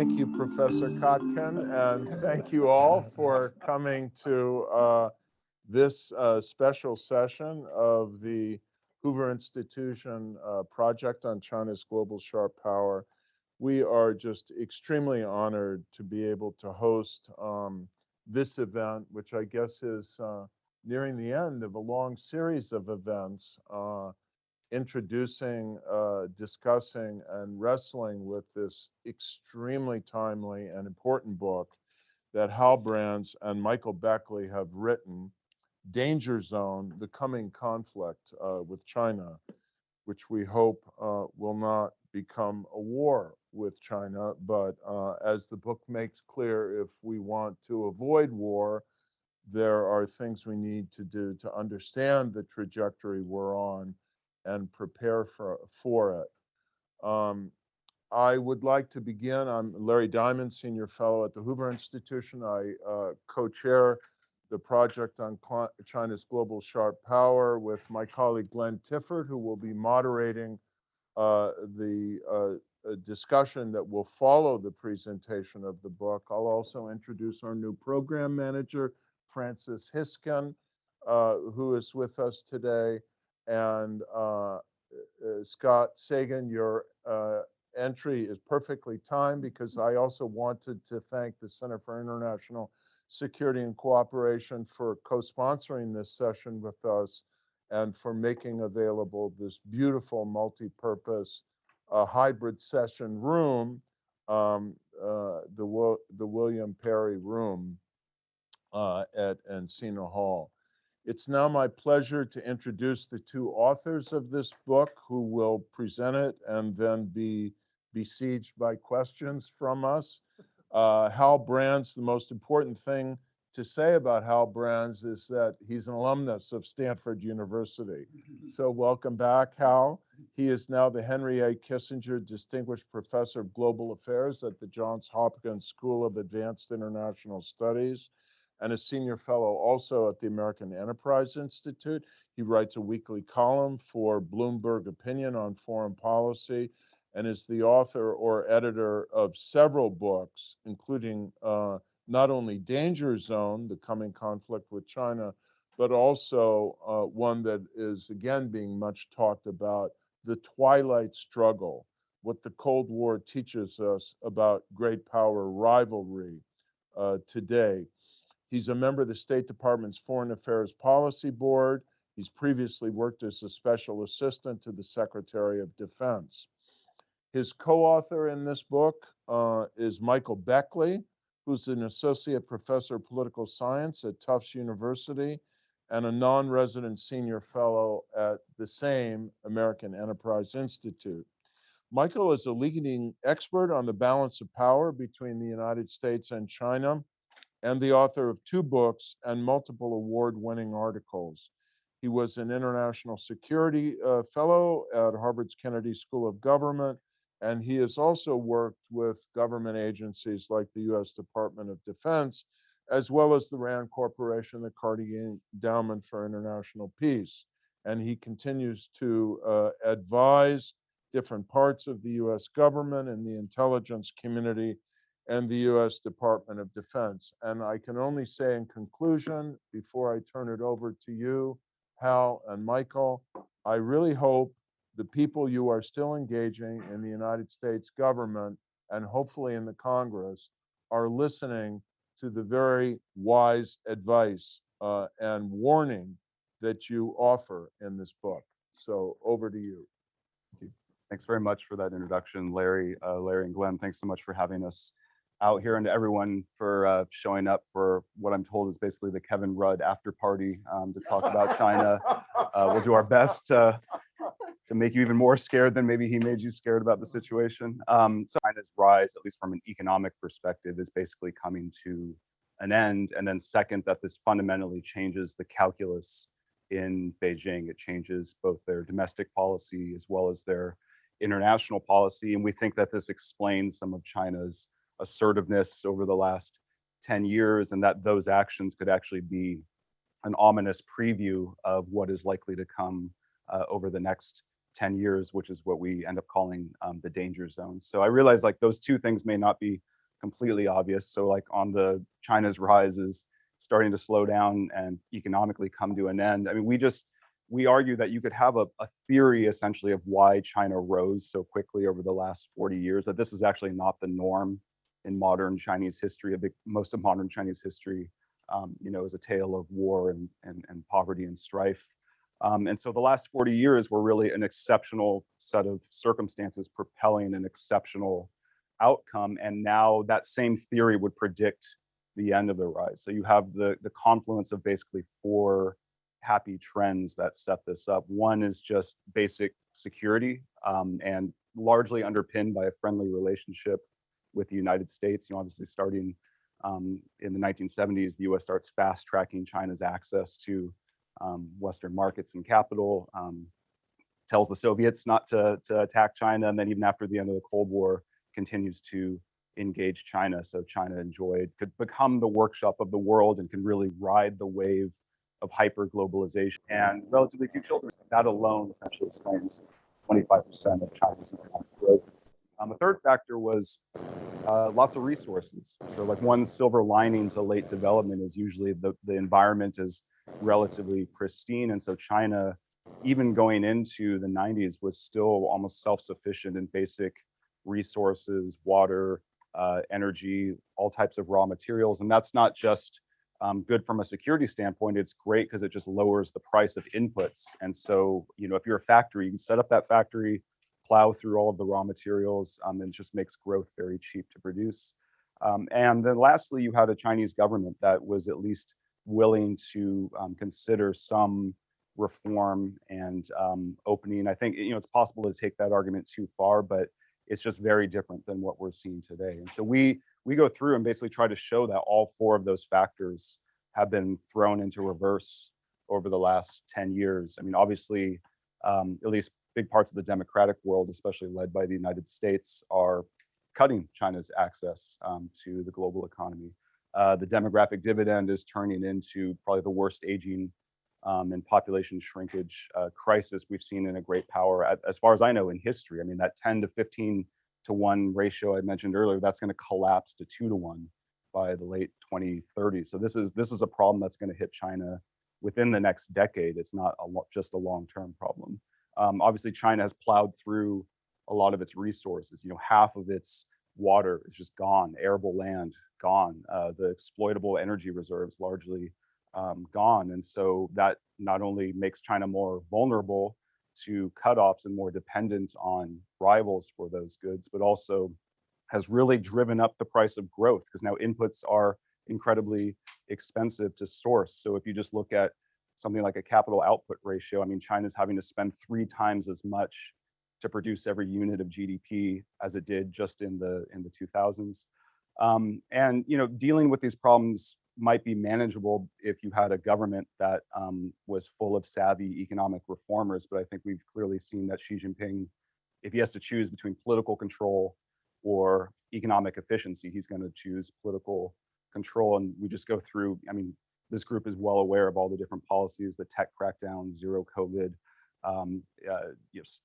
Thank you, Professor Kotkin, and thank you all for coming to this special session of the Hoover Institution project on China's global sharp power. We are just extremely honored to be able to host this event, which I guess is nearing the end of a long series of events introducing, discussing, and wrestling with this extremely timely and important book that Hal Brands and Michael Beckley have written, Danger Zone, The Coming Conflict with China, which we hope will not become a war with China, but as the book makes clear, if we want to avoid war, there are things we need to do to understand the trajectory we're on and prepare for it. I would like to begin. I'm Larry Diamond, Senior Fellow at the Hoover Institution. I co-chair the project on China's global sharp power with my colleague Glenn Tifford, who will be moderating the discussion that will follow the presentation of the book. I'll also introduce our new program manager, Francis Hiskin, who is with us today, and Scott Sagan, your entry is perfectly timed because I also wanted to thank the Center for International Security and Cooperation for co-sponsoring this session with us and for making available this beautiful multi-purpose hybrid session room, the William Perry Room at Encina Hall. It's now my pleasure to introduce the two authors of this book who will present it and then be besieged by questions from us. Hal Brands, the most important thing to say about Hal Brands is that he's an alumnus of Stanford University. So welcome back, Hal. He is now the Henry A. Kissinger Distinguished Professor of Global Affairs at the Johns Hopkins School of Advanced International Studies and a senior fellow also at the American Enterprise Institute. He writes a weekly column for Bloomberg Opinion on foreign policy and is the author or editor of several books, including not only Danger Zone, The Coming Conflict with China, but also one that is again being much talked about, The Twilight Struggle, what the Cold War teaches us about great power rivalry today. He's a member of the State Department's Foreign Affairs Policy Board. He's previously worked as a special assistant to the Secretary of Defense. His co-author in this book is Michael Beckley, who's an associate professor of political science at Tufts University and a non-resident senior fellow at the same American Enterprise Institute. Michael is a leading expert on the balance of power between the United States and China, and the author of 2 books and multiple award-winning articles. He was an international security fellow at Harvard's Kennedy School of Government, and he has also worked with government agencies like the U.S. Department of Defense, as well as the RAND Corporation, the Carnegie Endowment for International Peace. And he continues to advise different parts of the U.S. government and the intelligence community and the U.S. Department of Defense. And I can only say in conclusion, before I turn it over to you, Hal and Michael, I really hope the people you are still engaging in the United States government and hopefully in the Congress are listening to the very wise advice and warning that you offer in this book. So over to you. Thank you. Thanks very much for that introduction, Larry. Larry and Glenn, thanks so much for having us out here, and to everyone for showing up for what I'm told is basically the Kevin Rudd after party to talk about China. We'll do our best to make you even more scared than maybe he made you scared about the situation. So China's rise, at least from an economic perspective, is basically coming to an end. And then second, that this fundamentally changes the calculus in Beijing. It changes both their domestic policy as well as their international policy. And we think that this explains some of China's assertiveness over the last 10 years, and that those actions could actually be an ominous preview of what is likely to come over the next 10 years, which is what we end up calling the danger zone. So I realize like those two things may not be completely obvious. So like on the China's rise is starting to slow down and economically come to an end. I mean, we argue that you could have a theory essentially of why China rose so quickly over the last 40 years, that this is actually not the norm in modern Chinese history. Most of modern Chinese history, is a tale of war and poverty and strife. And so the last 40 years were really an exceptional set of circumstances propelling an exceptional outcome. And now that same theory would predict the end of the rise. So you have the confluence of basically four happy trends that set this up. One is just basic security, and largely underpinned by a friendly relationship with the United States. Obviously starting in the 1970s, the US starts fast tracking China's access to Western markets and capital, tells the Soviets not to attack China, and then even after the end of the Cold War, continues to engage China. So China could become the workshop of the world and can really ride the wave of hyper-globalization and relatively few children. That alone essentially explains 25% of China's economic growth. A third factor was lots of resources. So like one silver lining to late development is usually the environment is relatively pristine. And so China, even going into the 90s, was still almost self-sufficient in basic resources, water, energy, all types of raw materials. And that's not just good from a security standpoint. It's great because it just lowers the price of inputs. And so, if you're a factory, you can set up that factory, plow through all of the raw materials, and it just makes growth very cheap to produce. And then lastly, you had a Chinese government that was at least willing to consider some reform and opening. I think it's possible to take that argument too far, but it's just very different than what we're seeing today. And so we go through and basically try to show that all four of those factors have been thrown into reverse over the last 10 years. I mean, obviously, at least big parts of the democratic world, especially led by the United States, are cutting China's access to the global economy. The demographic dividend is turning into probably the worst aging and population shrinkage crisis we've seen in a great power, as far as I know, in history. I mean, that 10 to 15 to 1 ratio I mentioned earlier, that's going to collapse to 2 to 1 by the late 2030s. So this is a problem that's going to hit China within the next decade. It's not just a long-term problem. Obviously, China has plowed through a lot of its resources. Half of its water is just gone, arable land gone, the exploitable energy reserves largely gone. And so that not only makes China more vulnerable to cutoffs and more dependent on rivals for those goods, but also has really driven up the price of growth because now inputs are incredibly expensive to source. So if you just look at something like a capital output ratio, I mean, China's having to spend 3 times as much to produce every unit of GDP as it did just in the 2000s. And dealing with these problems might be manageable if you had a government that was full of savvy economic reformers. But I think we've clearly seen that Xi Jinping, if he has to choose between political control or economic efficiency, he's going to choose political control. And we just go through, I mean, this group is well aware of all the different policies, the tech crackdown, zero COVID,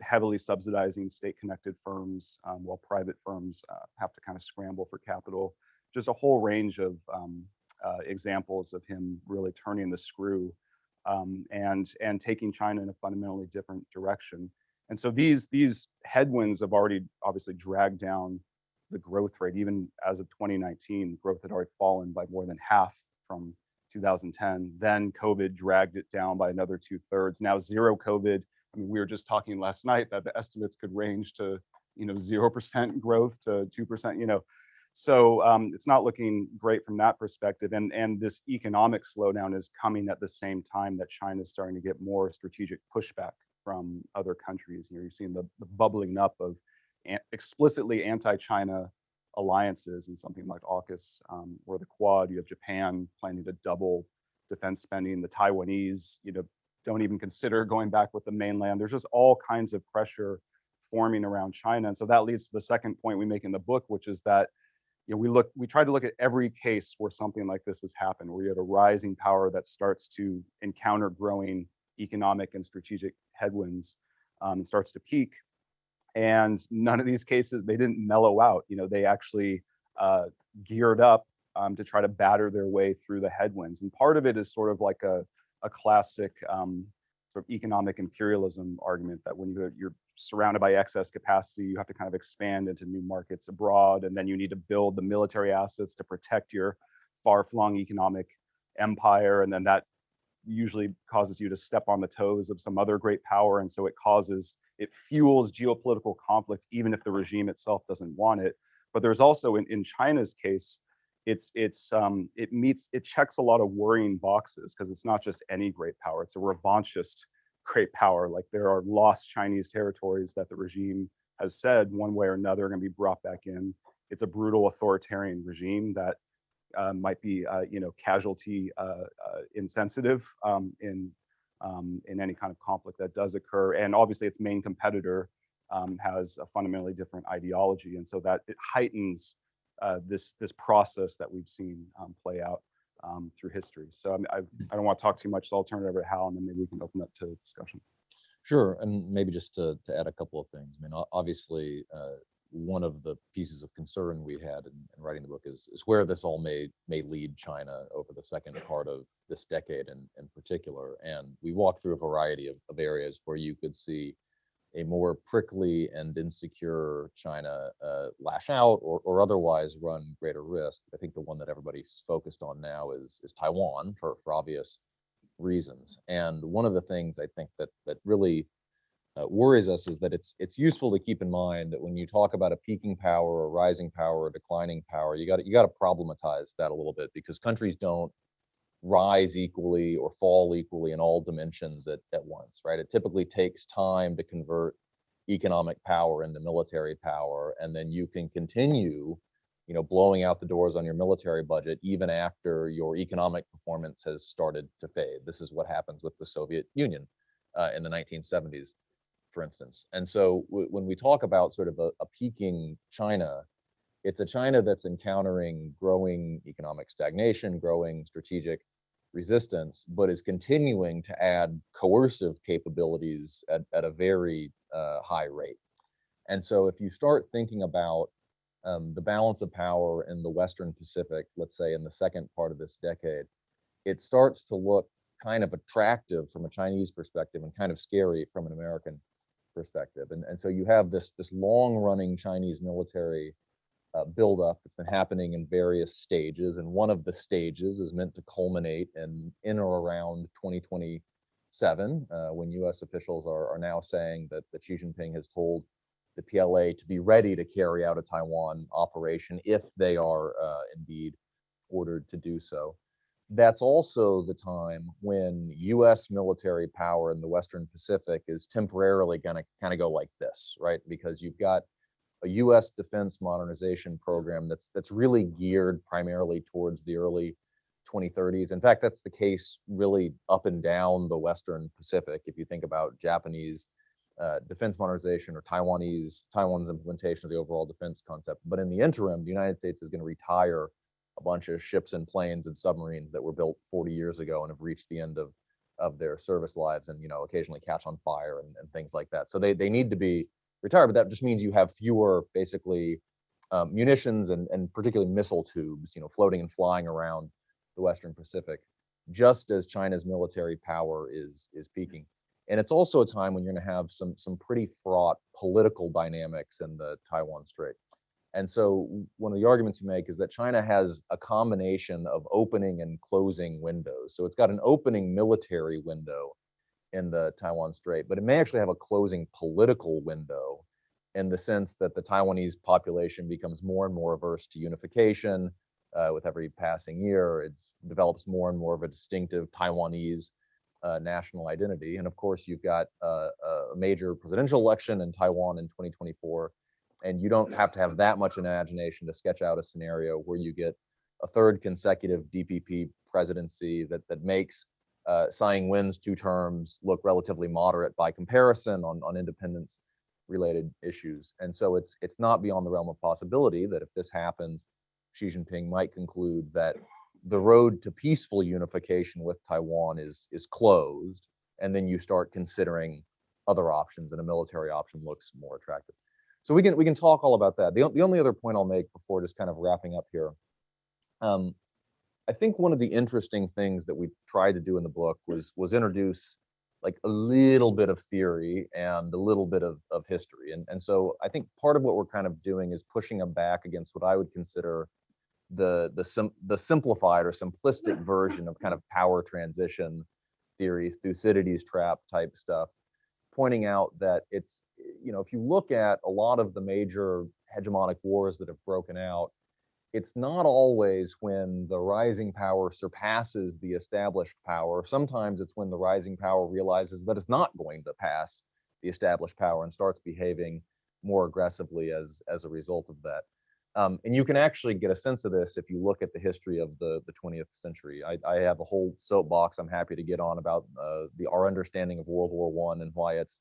heavily subsidizing state-connected firms, while private firms have to kind of scramble for capital. Just a whole range of examples of him really turning the screw and taking China in a fundamentally different direction. And so these headwinds have already obviously dragged down the growth rate. Even as of 2019, growth had already fallen by more than half from 2010. Then COVID dragged it down by another 2/3. Now zero COVID. I mean, we were just talking last night that the estimates could range to 0% growth to 2%. So it's not looking great from that perspective. And this economic slowdown is coming at the same time that China is starting to get more strategic pushback from other countries. You're seeing the bubbling up of explicitly anti-China alliances in something like AUKUS or the Quad. You have Japan planning to double defense spending. The Taiwanese, don't even consider going back with the mainland. There's just all kinds of pressure forming around China. And so that leads to the second point we make in the book, which is that we try to look at every case where something like this has happened, where you have a rising power that starts to encounter growing economic and strategic headwinds and starts to peak. And none of these cases, they didn't mellow out. They actually geared up to try to batter their way through the headwinds. And part of it is sort of like a classic sort of economic imperialism argument that when you're surrounded by excess capacity, you have to kind of expand into new markets abroad, and then you need to build the military assets to protect your far-flung economic empire, and then that usually causes you to step on the toes of some other great power, and so it fuels geopolitical conflict even if the regime itself doesn't want it. But there's also in China's case, it checks a lot of worrying boxes because it's not just any great power, it's a revanchist great power. Like there are lost Chinese territories that the regime has said one way or another are going to be brought back in. It's a brutal authoritarian regime that might be casualty insensitive in any kind of conflict that does occur. And obviously its main competitor has a fundamentally different ideology, and so that it heightens this process that we've seen play out through history. So I don't want to talk too much, so I'll turn it over to Hal, and then maybe we can open up to discussion. Sure, and maybe just to add a couple of things. I mean, obviously, one of the pieces of concern we had in writing the book is where this all may lead China over the second part of this decade in particular. And we walked through a variety of areas where you could see a more prickly and insecure China lash out or otherwise run greater risk. I think the one that everybody's focused on now is Taiwan for obvious reasons. And one of the things I think that really worries us is that it's useful to keep in mind that when you talk about a peaking power or rising power or declining power, you got to problematize that a little bit, because countries don't rise equally or fall equally in all dimensions at once, right? It typically takes time to convert economic power into military power, and then you can continue blowing out the doors on your military budget even after your economic performance has started to fade. This is what happens with the Soviet Union in the 1970s, for instance. And so when we talk about sort of a peaking China, it's a China that's encountering growing economic stagnation, growing strategic resistance, but is continuing to add coercive capabilities at a very high rate. And so if you start thinking about the balance of power in the Western Pacific, let's say in the second part of this decade, it starts to look kind of attractive from a Chinese perspective and kind of scary from an American perspective. And so you have this long-running Chinese military buildup that's been happening in various stages, and one of the stages is meant to culminate in or around 2027, when U.S. officials are now saying that Xi Jinping has told the PLA to be ready to carry out a Taiwan operation if they are indeed ordered to do so. That's also the time when U.S. military power in the Western Pacific is temporarily going to kind of go like this, right? Because you've got a U.S. defense modernization program that's really geared primarily towards the early 2030s. In fact, that's the case really up and down the Western Pacific. If you think about Japanese defense modernization or Taiwan's implementation of the overall defense concept. But in the interim, the United States is going to retire a bunch of ships and planes and submarines that were built 40 years ago and have reached the end of their service lives and occasionally catch on fire and things like that. So they need to be retired, but that just means you have fewer basically munitions and particularly missile tubes, floating and flying around the Western Pacific, just as China's military power is peaking. And it's also a time when you're going to have some pretty fraught political dynamics in the Taiwan Strait. And so one of the arguments you make is that China has a combination of opening and closing windows. So it's got an opening military window in the Taiwan Strait, but it may actually have a closing political window in the sense that the Taiwanese population becomes more and more averse to unification. With every passing year, it develops more and more of a distinctive Taiwanese national identity. And of course, you've got a major presidential election in Taiwan in 2024, and you don't have to have that much imagination to sketch out a scenario where you get a third consecutive DPP presidency that makes Tsai Ing-wen's 2 terms look relatively moderate by comparison on independence-related issues. And so it's not beyond the realm of possibility that if this happens, Xi Jinping might conclude that the road to peaceful unification with Taiwan is closed, and then you start considering other options, and a military option looks more attractive. So we can talk all about that. The only other point I'll make before just kind of wrapping up here, um, I think one of the interesting things that we tried to do in the book was introduce like a little bit of theory and a little bit of history. And so I think part of what we're kind of doing is pushing them back against what I would consider the simplified or simplistic version of kind of power transition theory, Thucydides trap type stuff, pointing out that it's, if you look at a lot of the major hegemonic wars that have broken out, it's not always when the rising power surpasses the established power. Sometimes it's when the rising power realizes that it's not going to pass the established power and starts behaving more aggressively as a result of that. And you can actually get a sense of this if you look at the history of the 20th century. I have a whole soapbox I'm happy to get on about our understanding of World War I and why it's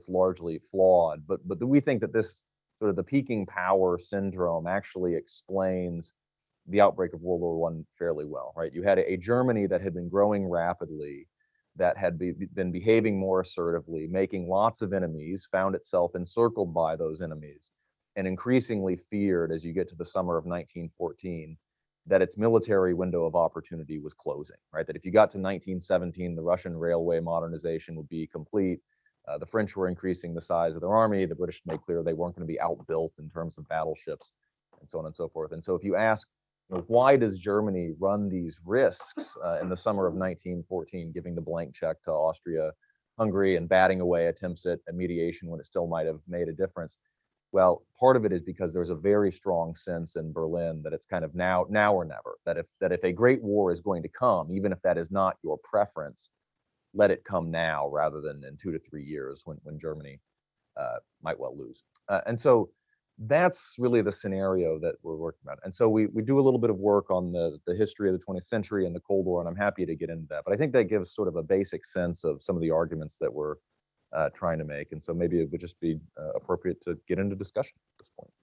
largely flawed. But we think that this sort of the peaking power syndrome actually explains the outbreak of World War I fairly well, right? You had a Germany that had been growing rapidly, that had been behaving more assertively, making lots of enemies, found itself encircled by those enemies, and increasingly feared as you get to the summer of 1914 that its military window of opportunity was closing, right? That if you got to 1917, the Russian railway modernization would be complete. The French were increasing the size of their army. The British made clear they weren't going to be outbuilt in terms of battleships and so on and so forth. And so if you ask, why does Germany run these risks in the summer of 1914, giving the blank check to Austria-Hungary and batting away attempts at mediation when it still might have made a difference? Well, part of it is because there's a very strong sense in Berlin that it's kind of now or never, that if a great war is going to come, even if that is not your preference, let it come now rather than in 2 to 3 years when Germany might well lose. And so that's really the scenario that we're working on. And so we do a little bit of work on the history of the 20th century and the Cold War, and I'm happy to get into that. But I think that gives sort of a basic sense of some of the arguments that we're trying to make. And so maybe it would just be appropriate to get into discussion at this point.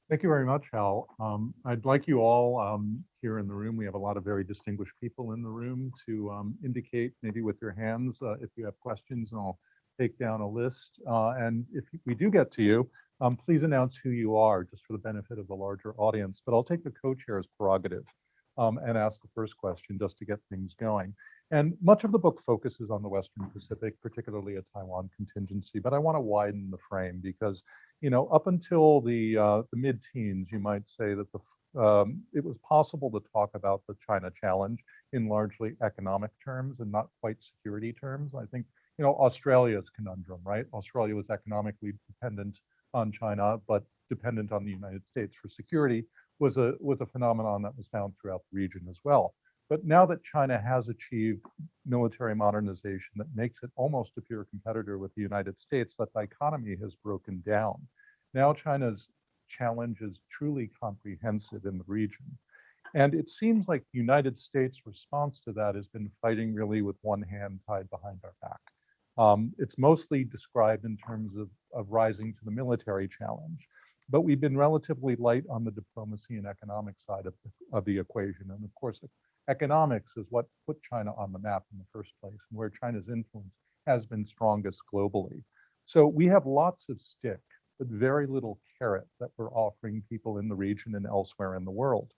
Thank you very much, Hal. I'd like you all here in the room, we have a lot of very distinguished people in the room, to indicate maybe with your hands if you have questions, and I'll take down a list. And if we do get to you, please announce who you are, just for the benefit of the larger audience. But I'll take the co-chair's prerogative and ask the first question just to get things going. And much of the book focuses on the Western Pacific, particularly a Taiwan contingency, but I want to widen the frame because, up until the mid-teens, you might say that it was possible to talk about the China challenge in largely economic terms and not quite security terms. I think, Australia's conundrum, right? Australia was economically dependent on China, but dependent on the United States for security was a phenomenon that was found throughout the region as well. But now that China has achieved military modernization that makes it almost a peer competitor with the United States, that dichotomy has broken down. Now China's challenge is truly comprehensive in the region. And it seems like the United States' response to that has been fighting really with one hand tied behind our back. It's mostly described in terms of rising to the military challenge. But we've been relatively light on the diplomacy and economic side of the equation. And of course, economics is what put China on the map in the first place, and where China's influence has been strongest globally. So we have lots of stick, but very little carrot that we're offering people in the region and elsewhere in the world.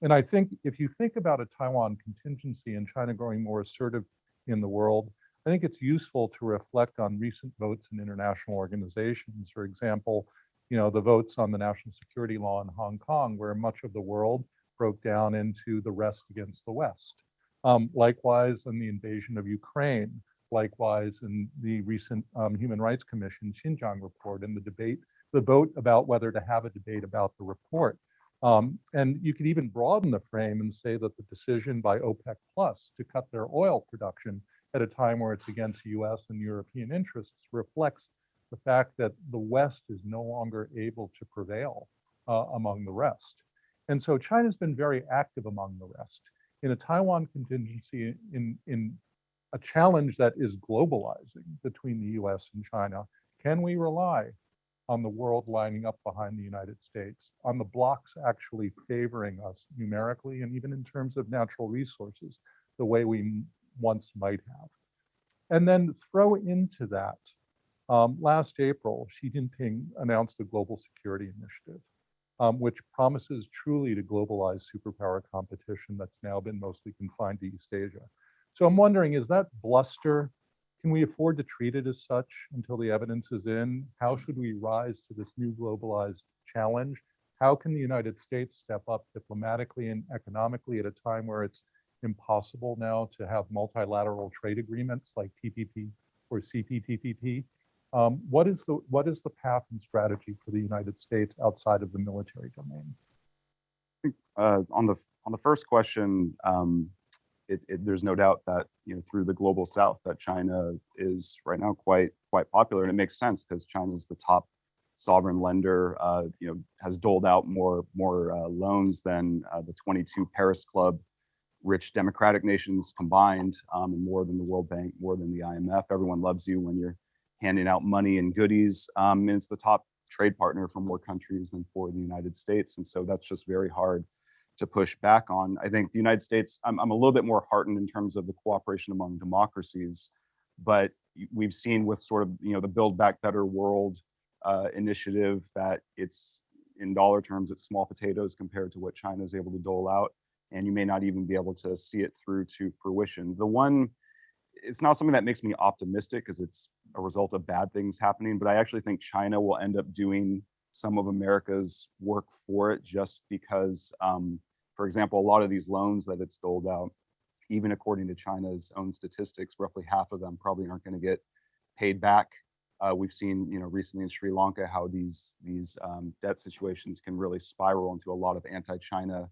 And I think if you think about a Taiwan contingency and China growing more assertive in the world, I think it's useful to reflect on recent votes in international organizations. For example, the votes on the national security law in Hong Kong, where much of the world broke down into the rest against the West. Likewise, in the invasion of Ukraine, likewise in the recent Human Rights Commission Xinjiang report, and the vote about whether to have a debate about the report. And you could even broaden the frame and say that the decision by OPEC Plus to cut their oil production at a time where it's against US and European interests reflects the fact that the West is no longer able to prevail among the rest. And so China's been very active among the rest. In a Taiwan contingency, in a challenge that is globalizing between the US and China, can we rely on the world lining up behind the United States, on the blocs actually favoring us numerically and even in terms of natural resources, the way we once might have? And then throw into that Last April, Xi Jinping announced a global security initiative, which promises truly to globalize superpower competition that's now been mostly confined to East Asia. So I'm wondering, is that bluster? Can we afford to treat it as such until the evidence is in? How should we rise to this new globalized challenge? How can the United States step up diplomatically and economically at a time where it's impossible now to have multilateral trade agreements like TPP or CPTPP? What is the path and strategy for the United States outside of the military domain? On the first question, there's no doubt that through the global South that China is right now quite popular, and it makes sense because China is the top sovereign lender. Has doled out more loans than the 22 Paris Club rich democratic nations combined, and more than the World Bank, more than the IMF. Everyone loves you when you're handing out money and goodies. And it's the top trade partner for more countries than for the United States, and so that's just very hard to push back on. I think the United States, I'm a little bit more heartened in terms of the cooperation among democracies, but we've seen with sort of the Build Back Better World initiative that it's, in dollar terms, it's small potatoes compared to what China is able to dole out, and you may not even be able to see it through to fruition. It's not something that makes me optimistic because it's a result of bad things happening, but I actually think China will end up doing some of America's work for it just because, for example, a lot of these loans that it's doled out, even according to China's own statistics, roughly half of them probably aren't going to get paid back. We've seen, recently in Sri Lanka how these debt situations can really spiral into a lot of anti-China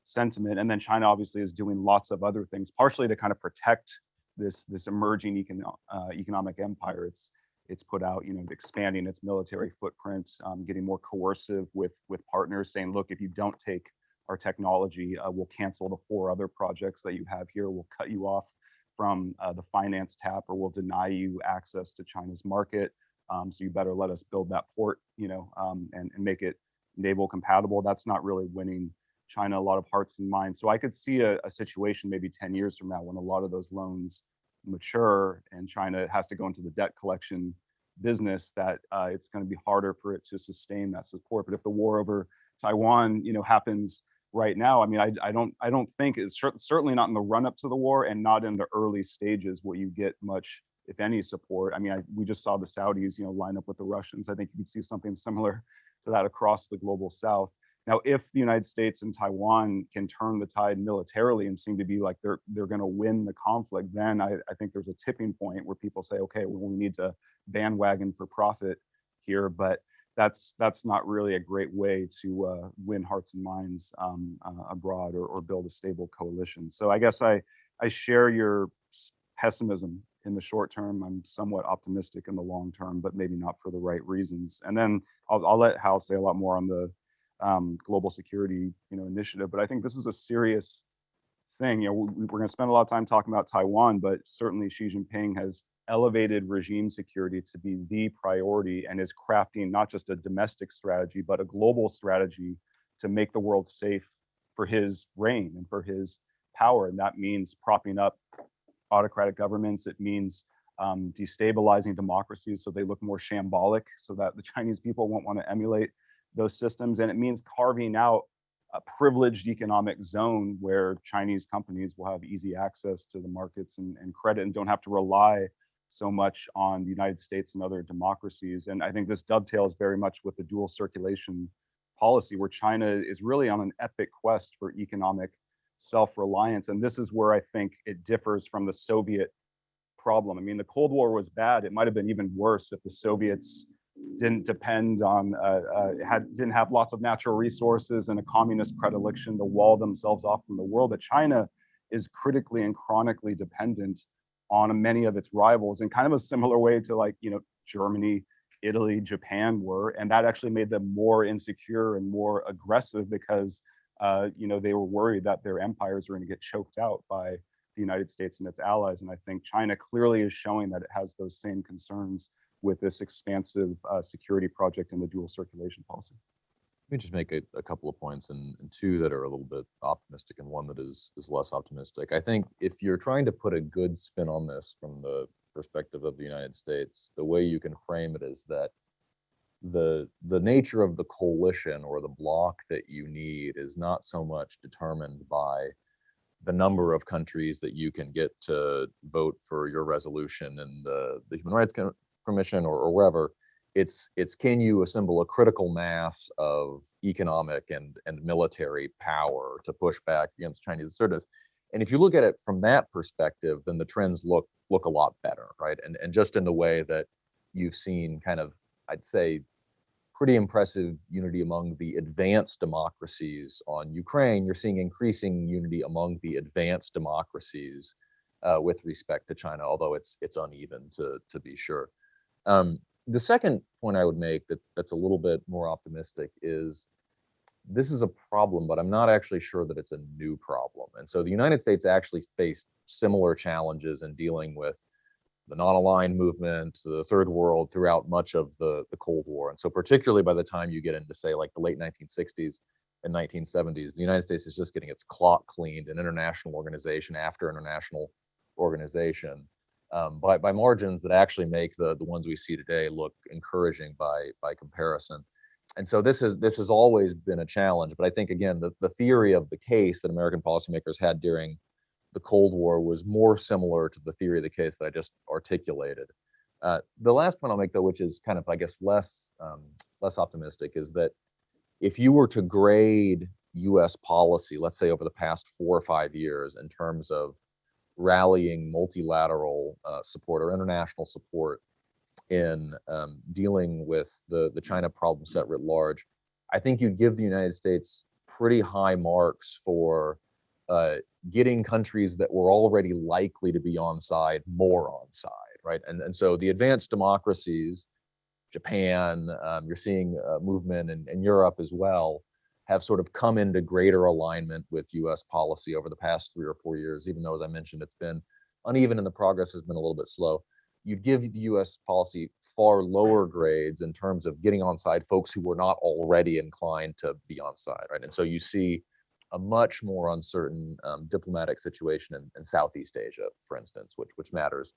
sentiment. And then China obviously is doing lots of other things, partially to kind of protect this emerging economic empire. It's put out, expanding its military footprint, getting more coercive with partners, saying, look, if you don't take our technology, we'll cancel the 4 other projects that you have here. We'll cut you off from the finance tap, or we'll deny you access to China's market. So you better let us build that port, and make it naval compatible. That's not really winning China a lot of hearts and minds. So I could see a situation maybe 10 years from now when a lot of those loans mature and China has to go into the debt collection business, that it's going to be harder for it to sustain that support. But if the war over Taiwan, happens right now, I mean, I don't think it's certainly not in the run up to the war, and not in the early stages will you get much, if any, support. I mean, we just saw the Saudis, line up with the Russians. I think you could see something similar to that across the global South. Now, if the United States and Taiwan can turn the tide militarily and seem to be like they're going to win the conflict, then I think there's a tipping point where people say, okay, well, we need to bandwagon for profit here. But that's not really a great way to win hearts and minds abroad, or build a stable coalition. So I guess I share your pessimism in the short term. I'm somewhat optimistic in the long term, but maybe not for the right reasons. And then I'll let Hal say a lot more on the global security initiative, but I think this is a serious thing. We're going to spend a lot of time talking about Taiwan, but certainly Xi Jinping has elevated regime security to be the priority and is crafting not just a domestic strategy, but a global strategy to make the world safe for his reign and for his power. And that means propping up autocratic governments. It means destabilizing democracies so they look more shambolic, so that the Chinese people won't want to emulate those systems. And it means carving out a privileged economic zone where Chinese companies will have easy access to the markets and credit, and don't have to rely so much on the United States and other democracies. And I think this dovetails very much with the dual circulation policy, where China is really on an epic quest for economic self-reliance. And this is where I think it differs from the Soviet problem. I mean, the Cold War was bad. It might have been even worse if the Soviets didn't depend on, didn't have lots of natural resources and a communist predilection to wall themselves off from the world. But China is critically and chronically dependent on many of its rivals, in kind of a similar way to Germany, Italy, Japan were. And that actually made them more insecure and more aggressive because they were worried that their empires were going to get choked out by the United States and its allies. And I think China clearly is showing that it has those same concerns with this expansive security project and the dual circulation policy. Let me just make a couple of points, and 2 that are a little bit optimistic and 1 that is less optimistic. I think if you're trying to put a good spin on this from the perspective of the United States, the way you can frame it is that the nature of the coalition or the bloc that you need is not so much determined by the number of countries that you can get to vote for your resolution in the Human Rights Commission or wherever. It's can you assemble a critical mass of economic and military power to push back against Chinese assertiveness. And if you look at it from that perspective, then the trends look a lot better, right? And just in the way that you've seen kind of, I'd say, pretty impressive unity among the advanced democracies on Ukraine, you're seeing increasing unity among the advanced democracies with respect to China, although it's uneven to be sure. The second point I would make that's a little bit more optimistic is this is a problem, but I'm not actually sure that it's a new problem. And so the United States actually faced similar challenges in dealing with the non-aligned movement, the third world throughout much of the Cold War. And so particularly by the time you get into, say, like the late 1960s and 1970s, the United States is just getting its clock cleaned in international organization after international organization by margins that actually make the ones we see today look encouraging by comparison. And so this has always been a challenge. But I think, again, the theory of the case that American policymakers had during the Cold War was more similar to the theory of the case that I just articulated. The last point I'll make, though, which is kind of, I guess, less optimistic, is that if you were to grade U.S. policy, let's say over the past 4 or 5 years, in terms of rallying multilateral support or international support in dealing with the China problem set writ large, I think you'd give the United States pretty high marks for getting countries that were already likely to be on side more on side, right? And so the advanced democracies, Japan, you're seeing a movement in Europe as well, have sort of come into greater alignment with U.S. policy over the past 3 or 4 years, even though, as I mentioned, it's been uneven and the progress has been a little bit slow. You'd give the U.S. policy far lower grades in terms of getting on side folks who were not already inclined to be on side, right? And so you see a much more uncertain diplomatic situation in Southeast Asia, for instance, which matters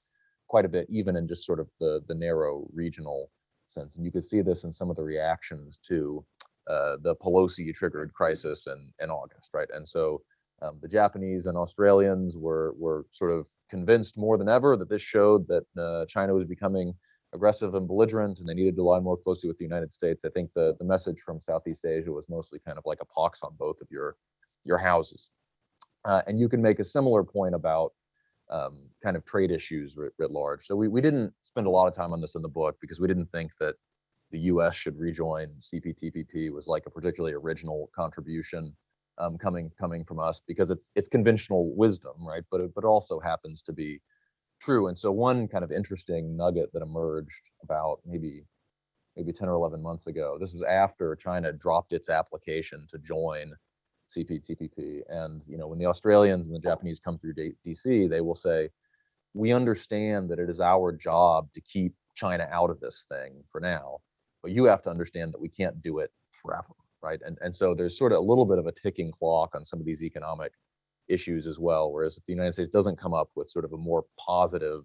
quite a bit, even in just sort of the narrow regional sense. And you could see this in some of the reactions to the Pelosi-triggered crisis in August, right? And so the Japanese and Australians were sort of convinced more than ever that this showed that China was becoming aggressive and belligerent, and they needed to align more closely with the United States. I think the message from Southeast Asia was mostly kind of like a pox on both of your houses. And you can make a similar point about kind of trade issues writ large. So we didn't spend a lot of time on this in the book because we didn't think that the U.S. should rejoin CPTPP was like a particularly original contribution coming from us, because it's conventional wisdom, right? But it also happens to be true. And so one kind of interesting nugget that emerged about maybe 10 or 11 months ago, this was after China dropped its application to join CPTPP. And when the Australians and the Japanese come through DC, they will say, we understand that it is our job to keep China out of this thing for now, but you have to understand that we can't do it forever, right? And so there's sort of a little bit of a ticking clock on some of these economic issues as well, whereas if the United States doesn't come up with sort of a more positive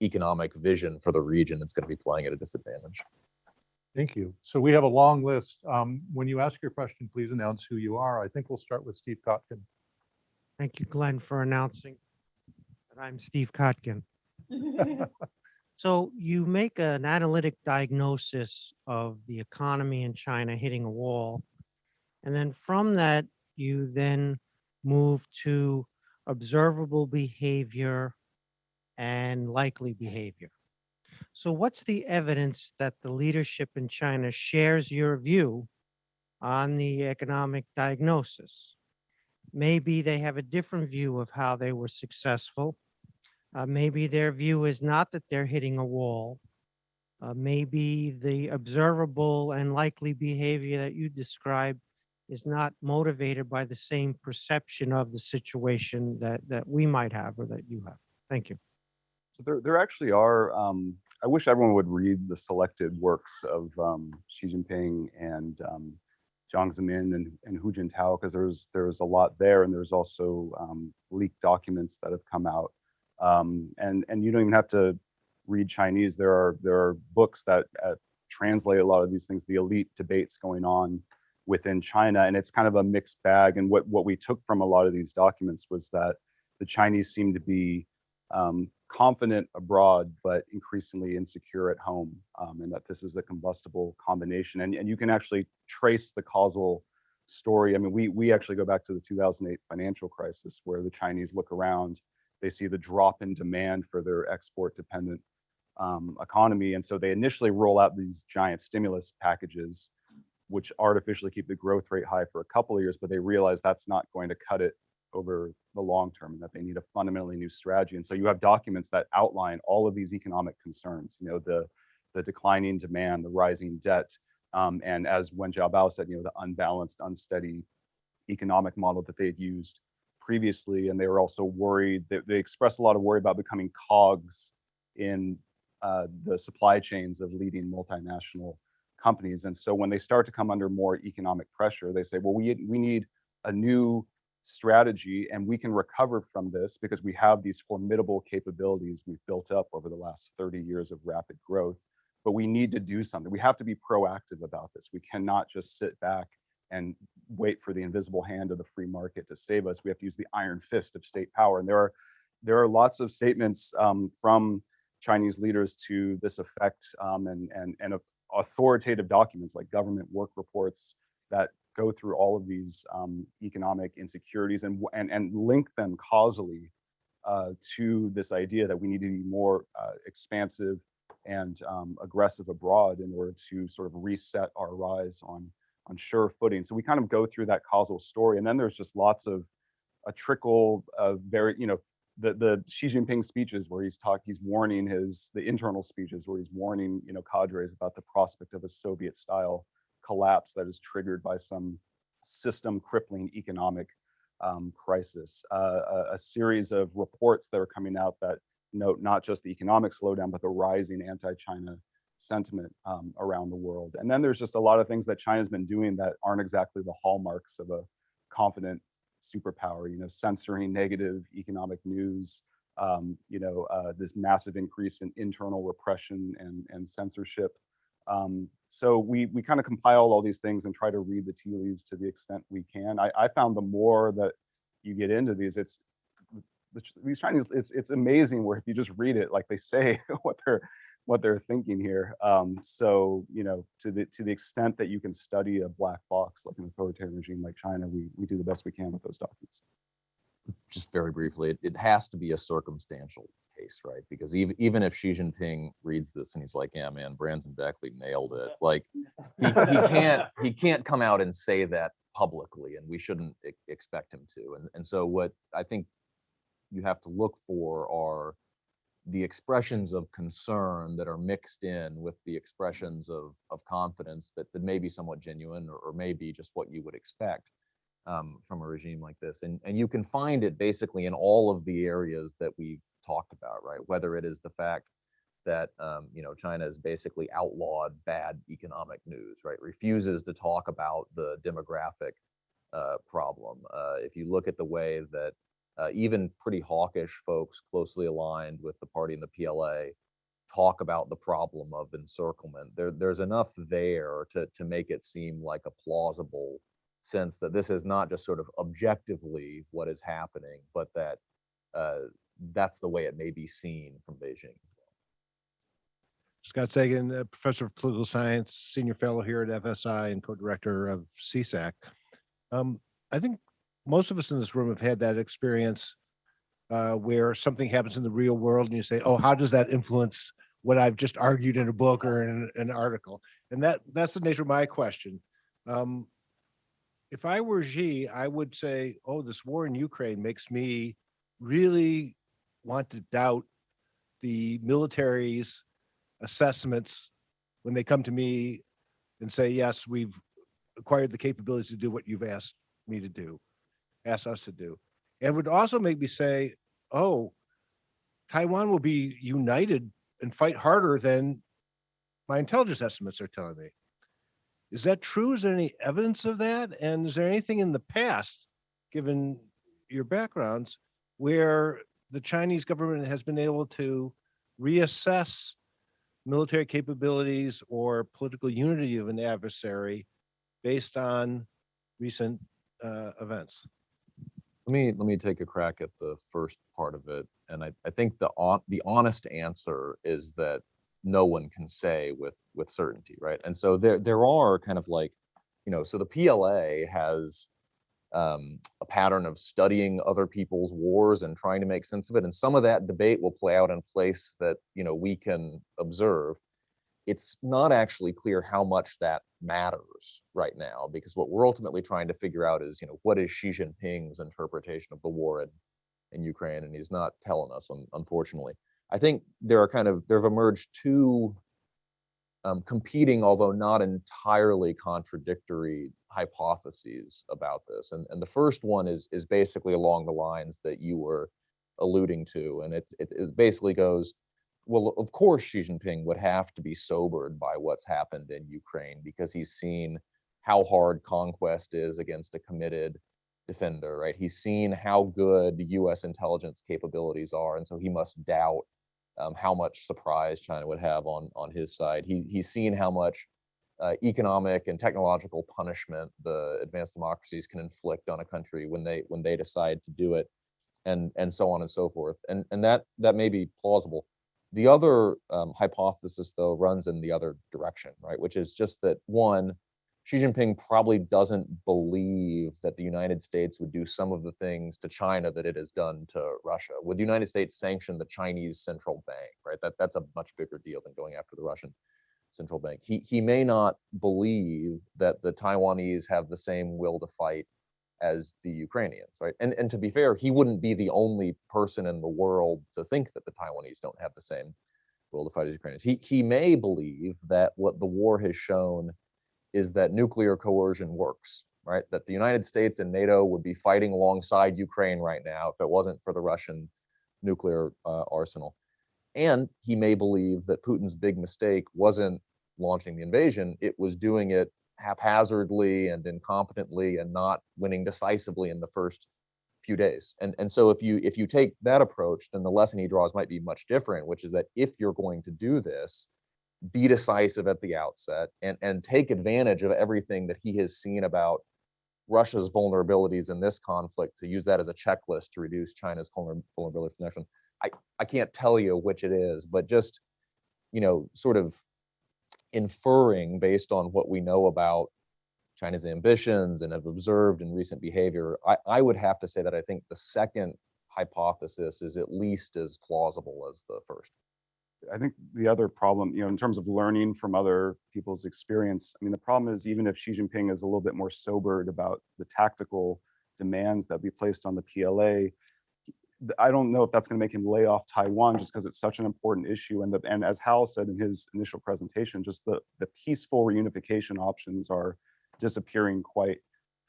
economic vision for the region, it's going to be playing at a disadvantage. Thank you. So we have a long list. When you ask your question, please announce who you are. I think we'll start with Steve Kotkin. Thank you, Glenn, for announcing that I'm Steve Kotkin. So you make an analytic diagnosis of the economy in China hitting a wall. And then from that, you then move to observable behavior and likely behavior. So what's the evidence that the leadership in China shares your view on the economic diagnosis? Maybe they have a different view of how they were successful. Maybe their view is not that they're hitting a wall. Maybe the observable and likely behavior that you described is not motivated by the same perception of the situation that we might have or that you have. Thank you. So there actually are, I wish everyone would read the selected works of Xi Jinping and Jiang Zemin and Hu Jintao, because there's a lot there, and there's also leaked documents that have come out. And you don't even have to read Chinese, there are books that translate a lot of these things, the elite debates going on within China, and it's kind of a mixed bag. And what we took from a lot of these documents was that the Chinese seem to be confident abroad, but increasingly insecure at home, and that this is a combustible combination. And you can actually trace the causal story. I mean, we actually go back to the 2008 financial crisis, where the Chinese look around, they see the drop in demand for their export-dependent economy, and so they initially roll out these giant stimulus packages, which artificially keep the growth rate high for a couple of years, but they realize that's not going to cut it over the long term, and that they need a fundamentally new strategy. And so you have documents that outline all of these economic concerns, you know, the declining demand, the rising debt, and as Wen Jiabao said, you know, the unbalanced, unsteady economic model that they'd used previously. And they were also worried, they expressed a lot of worry about becoming cogs in the supply chains of leading multinational companies. And so when they start to come under more economic pressure, they say, well, we need a new strategy, and we can recover from this because we have these formidable capabilities we've built up over the last 30 years of rapid growth. But we need to do something. We have to be proactive about this. We cannot just sit back and wait for the invisible hand of the free market to save us. We have to use the iron fist of state power. And there are lots of statements from Chinese leaders to this effect, and authoritative documents like government work reports that go through all of these economic insecurities and link them causally to this idea that we need to be more expansive and aggressive abroad in order to sort of reset our rise on sure footing. So we kind of go through that causal story, and then there's just lots of a trickle of very, you know, the Xi Jinping speeches where he's warning the internal speeches where he's warning, you know, cadres about the prospect of a Soviet-style collapse that is triggered by some system crippling economic crisis. A series of reports that are coming out that note not just the economic slowdown, but the rising anti-China sentiment around the world. And then there's just a lot of things that China's been doing that aren't exactly the hallmarks of a confident superpower, you know, censoring negative economic news, this massive increase in internal repression and censorship. So we kind of compile all these things and try to read the tea leaves to the extent we can. I found the more that you get into these, these Chinese, it's amazing where if you just read it, like they say what they're thinking here. So, you know, to the extent that you can study a black box like an authoritarian regime like China, we do the best we can with those documents. Just very briefly, it has to be a circumstantial case, right? Because even if Xi Jinping reads this and he's like, yeah, man, Brandon Beckley nailed it, like he can't come out and say that publicly, and we shouldn't expect him to. And so what I think you have to look for are the expressions of concern that are mixed in with the expressions of confidence that may be somewhat genuine or maybe just what you would expect from a regime like this. And you can find it basically in all of the areas that we've talked about, right? Whether it is the fact that China has basically outlawed bad economic news, right? Refuses to talk about the demographic problem. If you look at the way that even pretty hawkish folks closely aligned with the party and the PLA talk about the problem of encirclement, there's enough there to make it seem like a plausible sense that this is not just sort of objectively what is happening, but that that's the way it may be seen from Beijing as well. Scott Sagan, professor of political science, senior fellow here at FSI and co-director of CSAC. I think most of us in this room have had that experience where something happens in the real world and you say, oh, how does that influence what I've just argued in a book or in an article? And that's the nature of my question. If I were Xi, I would say, oh, this war in Ukraine makes me really want to doubt the military's assessments when they come to me and say, yes, we've acquired the capability to do what you've asked us to do. And would also make me say, oh, Taiwan will be united and fight harder than my intelligence estimates are telling me. Is that true? Is there any evidence of that? And is there anything in the past, given your backgrounds, where the Chinese government has been able to reassess military capabilities or political unity of an adversary based on recent events? Let me take a crack at the first part of it, and I think the honest answer is that no one can say with certainty, right? And so there are kind of like, so the PLA has a pattern of studying other people's wars and trying to make sense of it, and some of that debate will play out in a place that we can observe. It's not actually clear how much that matters right now, because what we're ultimately trying to figure out is, what is Xi Jinping's interpretation of the war in Ukraine, and he's not telling us, unfortunately. I think there have emerged two competing, although not entirely contradictory, hypotheses about this, and the first one is basically along the lines that you were alluding to, and it basically goes, well, of course, Xi Jinping would have to be sobered by what's happened in Ukraine, because he's seen how hard conquest is against a committed defender, right? He's seen how good the U.S. intelligence capabilities are, and so he must doubt how much surprise China would have on his side. He's seen how much economic and technological punishment the advanced democracies can inflict on a country when they decide to do it, and so on and so forth. And that may be plausible. The other hypothesis, though, runs in the other direction, right? Which is just that, one, Xi Jinping probably doesn't believe that the United States would do some of the things to China that it has done to Russia. Would the United States sanction the Chinese central bank, right? That's a much bigger deal than going after the Russian central bank. He may not believe that the Taiwanese have the same will to fight as the Ukrainians, right? And to be fair, he wouldn't be the only person in the world to think that the Taiwanese don't have the same will to fight as Ukrainians. He may believe that what the war has shown is that nuclear coercion works, right? That the United States and NATO would be fighting alongside Ukraine right now if it wasn't for the Russian nuclear arsenal. And he may believe that Putin's big mistake wasn't launching the invasion, it was doing it haphazardly and incompetently and not winning decisively in the first few days. And so if you take that approach, then the lesson he draws might be much different, which is that if you're going to do this, be decisive at the outset and take advantage of everything that he has seen about Russia's vulnerabilities in this conflict to use that as a checklist to reduce China's vulnerability for the next one. I can't tell you which it is, but just, sort of inferring based on what we know about China's ambitions and have observed in recent behavior, I would have to say that I think the second hypothesis is at least as plausible as the first. I think the other problem, in terms of learning from other people's experience, I mean, the problem is, even if Xi Jinping is a little bit more sobered about the tactical demands that be placed on the PLA, I don't know if that's going to make him lay off Taiwan, just because it's such an important issue. And as Hal said in his initial presentation, just the peaceful reunification options are disappearing quite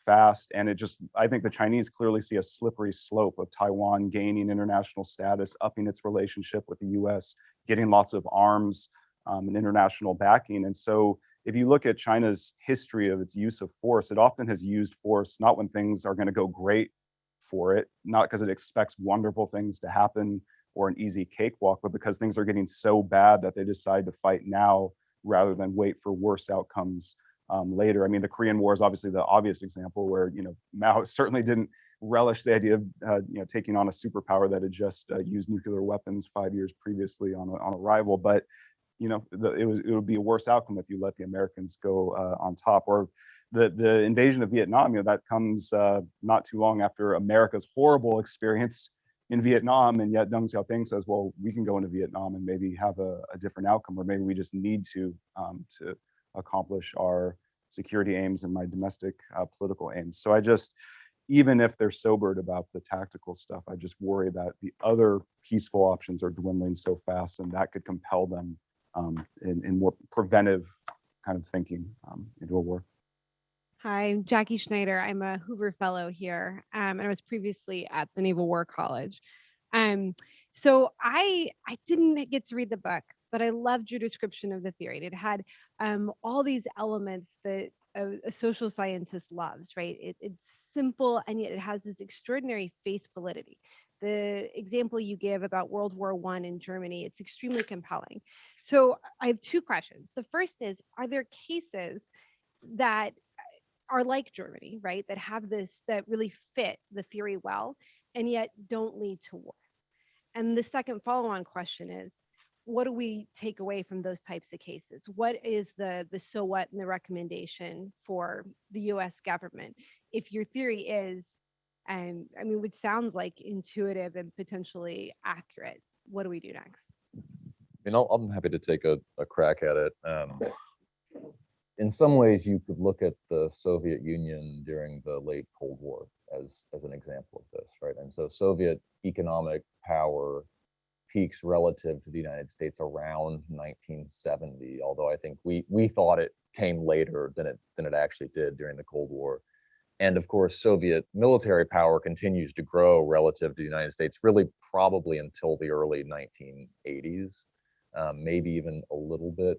fast. And I think the Chinese clearly see a slippery slope of Taiwan gaining international status, upping its relationship with the US, getting lots of arms and international backing. And so if you look at China's history of its use of force, it often has used force not when things are going to go great for it, not because it expects wonderful things to happen or an easy cakewalk, but because things are getting so bad that they decide to fight now rather than wait for worse outcomes later. I mean, the Korean War is obviously the obvious example where, Mao certainly didn't relish the idea of, taking on a superpower that had just used nuclear weapons 5 years previously on a rival. But, it would be a worse outcome if you let the Americans go on top. Or the invasion of Vietnam, that comes not too long after America's horrible experience in Vietnam, and yet Deng Xiaoping says, well, we can go into Vietnam and maybe have a different outcome, or maybe we just need to accomplish our security aims and my domestic political aims. So even if they're sobered about the tactical stuff, I just worry that the other peaceful options are dwindling so fast, and that could compel them in more preventive kind of thinking into a war. Hi, I'm Jackie Schneider. I'm a Hoover Fellow here, and I was previously at the Naval War College. So I didn't get to read the book, but I loved your description of the theory. It had all these elements that a social scientist loves, right? It's simple, and yet it has this extraordinary face validity. the example you give about World War I in Germany, it's extremely compelling. So I have two questions. The first is, are there cases that are like Germany, right? That have this, that really fit the theory well, and yet don't lead to war? And the second follow-on question is, what do we take away from those types of cases? What is the so what and the recommendation for the US government? If your theory is, I mean, which sounds like intuitive and potentially accurate, what do we do next? I mean, I'm happy to take a crack at it. In some ways, you could look at the Soviet Union during the late Cold War as an example of this, right? And so Soviet economic power peaks relative to the United States around 1970, although I think we thought it came later than it actually did during the Cold War. And of course, Soviet military power continues to grow relative to the United States, really probably until the early 1980s, maybe even a little bit